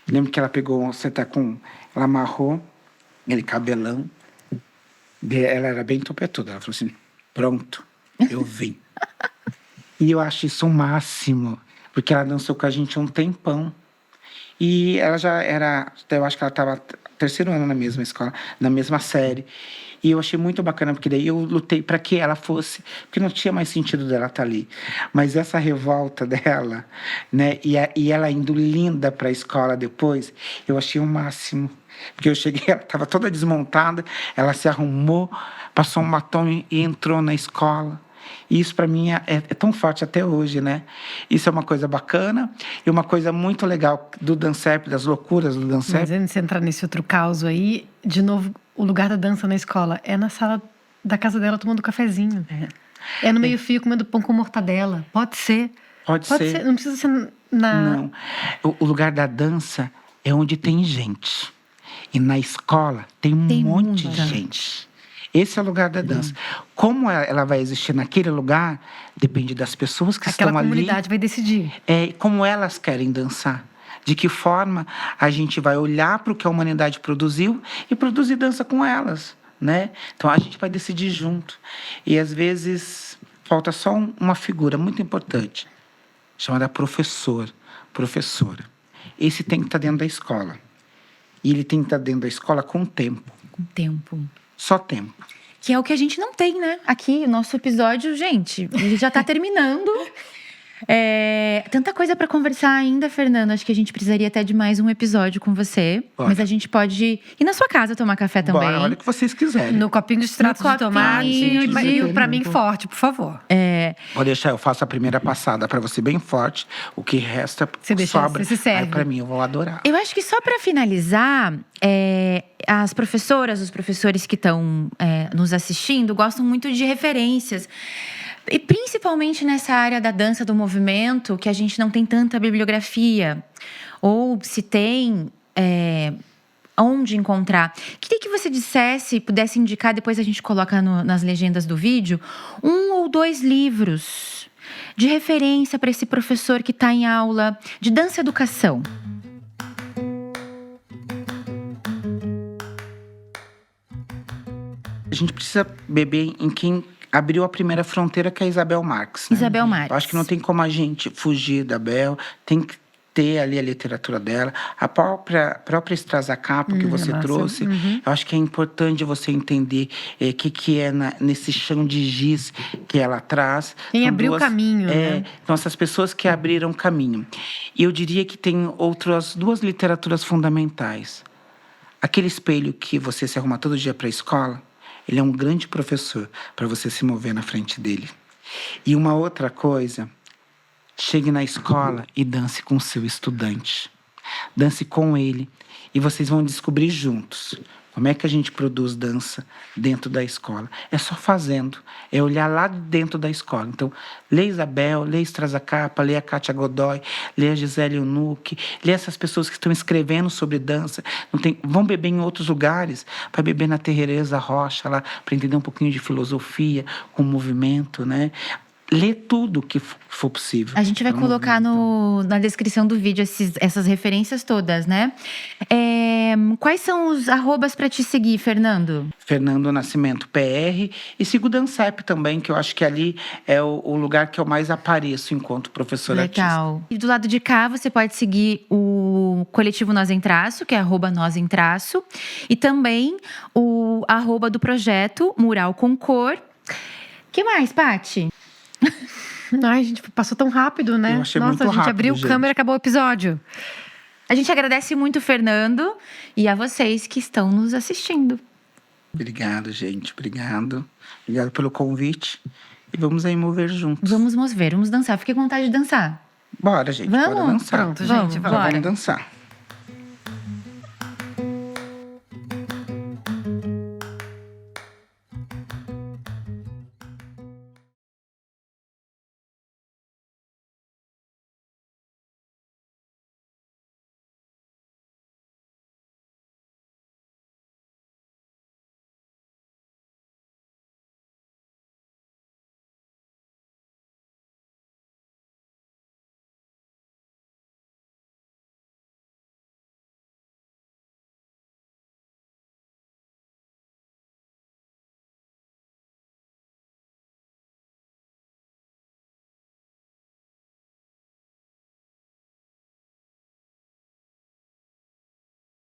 Lembro que ela pegou, ela amarrou aquele cabelão. Ela era bem topetuda. Ela falou assim, pronto, eu vim. E eu acho isso o máximo, porque ela dançou com a gente um tempão. E ela já era, eu acho que ela estava 3º ano na mesma escola, na mesma série. E eu achei muito bacana, porque daí eu lutei para que ela fosse, porque não tinha mais sentido dela estar ali. Mas essa revolta dela, né, e ela indo linda para a escola depois, eu achei o máximo. Porque eu cheguei, ela estava toda desmontada, ela se arrumou, passou um batom e entrou na escola. E isso para mim é tão forte até hoje, né? Isso é uma coisa bacana e uma coisa muito legal do Dancep, das loucuras do Dancep. Mas antes de entrar nesse outro caos aí, de novo, o lugar da dança na escola é na sala da casa dela tomando cafezinho. É no meio-fio comendo pão com mortadela. Pode ser. Pode ser. Não precisa ser na... Não. O lugar da dança é onde tem gente. E na escola tem um monte de gente. Esse é o lugar da dança. Como ela vai existir naquele lugar, depende das pessoas que estão ali. Aquela comunidade vai decidir. Como elas querem dançar. De que forma a gente vai olhar para o que a humanidade produziu e produzir dança com elas, né? Então, a gente vai decidir junto. E, às vezes, falta só uma figura muito importante, chamada professora. Esse tem que estar dentro da escola. E ele tem que estar dentro da escola com tempo. Com tempo. Só tempo. Que é o que a gente não tem, né? Aqui, o nosso episódio, gente, ele já tá terminando. Tanta coisa para conversar ainda, Fernanda. Acho que a gente precisaria até de mais um episódio com você. Bora. Mas a gente pode ir na sua casa tomar café também. Bora, olha o que vocês quiserem. No copinho de extrato de tomate. E pra mim, forte, por favor. Pode deixar, eu faço a primeira passada para você bem forte. O que resta, sobra. Você se serve. Aí para mim, eu vou adorar. Eu acho que só para finalizar, as professoras, os professores que estão nos assistindo gostam muito de referências. E principalmente nessa área da dança do movimento, que a gente não tem tanta bibliografia. Ou se tem, onde encontrar. Queria que você dissesse, pudesse indicar, depois a gente coloca nas legendas do vídeo, 1 ou 2 livros de referência para esse professor que está em aula de dança e educação. A gente precisa beber em quem abriu a primeira fronteira, que é a Isabel Marques, né? Isabel Marques. Eu acho que não tem como a gente fugir da Bel, tem que ter ali a literatura dela, a própria Straza Capa que você trouxe. Eu acho que é importante você entender o que é nesse chão de giz que ela traz. Quem abriu o caminho, né? Então, essas pessoas que abriram o caminho. E eu diria que tem outras 2 literaturas fundamentais. Aquele espelho que você se arruma todo dia para a escola, ele é um grande professor para você se mover na frente dele. E uma outra coisa, chegue na escola e dance com o seu estudante. Dance com ele e vocês vão descobrir juntos como é que a gente produz dança dentro da escola. É só fazendo, é olhar lá dentro da escola. Então, lê Isabel, lê Straza Capa, lê a Kátia Godoy, lê a Gisele Eunuch, lê essas pessoas que estão escrevendo sobre dança. Vão beber em outros lugares, vai beber na Tereza Rocha, lá, para entender um pouquinho de filosofia, com movimento, né? Lê tudo que for possível. A gente vai colocar na descrição do vídeo essas referências todas, né? Quais são os arrobas para te seguir, Fernando? Fernando Nascimento PR. E sigo o Dansep também, que eu acho que ali é o lugar que eu mais apareço enquanto professor artista. Legal. E do lado de cá, você pode seguir o coletivo Nós em Traço, que é @Nós em Traço. E também o arroba do projeto Mural com Cor. Que mais, Paty? Ai, gente, passou tão rápido, né? Eu achei Nossa, muito a gente rápido, abriu gente. câmera e acabou o episódio. A gente agradece muito, Fernando, e a vocês que estão nos assistindo. Obrigado, gente. Obrigado. Obrigado pelo convite. E vamos aí mover juntos. Vamos dançar. Fiquei com vontade de dançar. Bora, gente. Vamos? Bora dançar. Pronto, gente, Vamos, vamos. bora. Vamos dançar.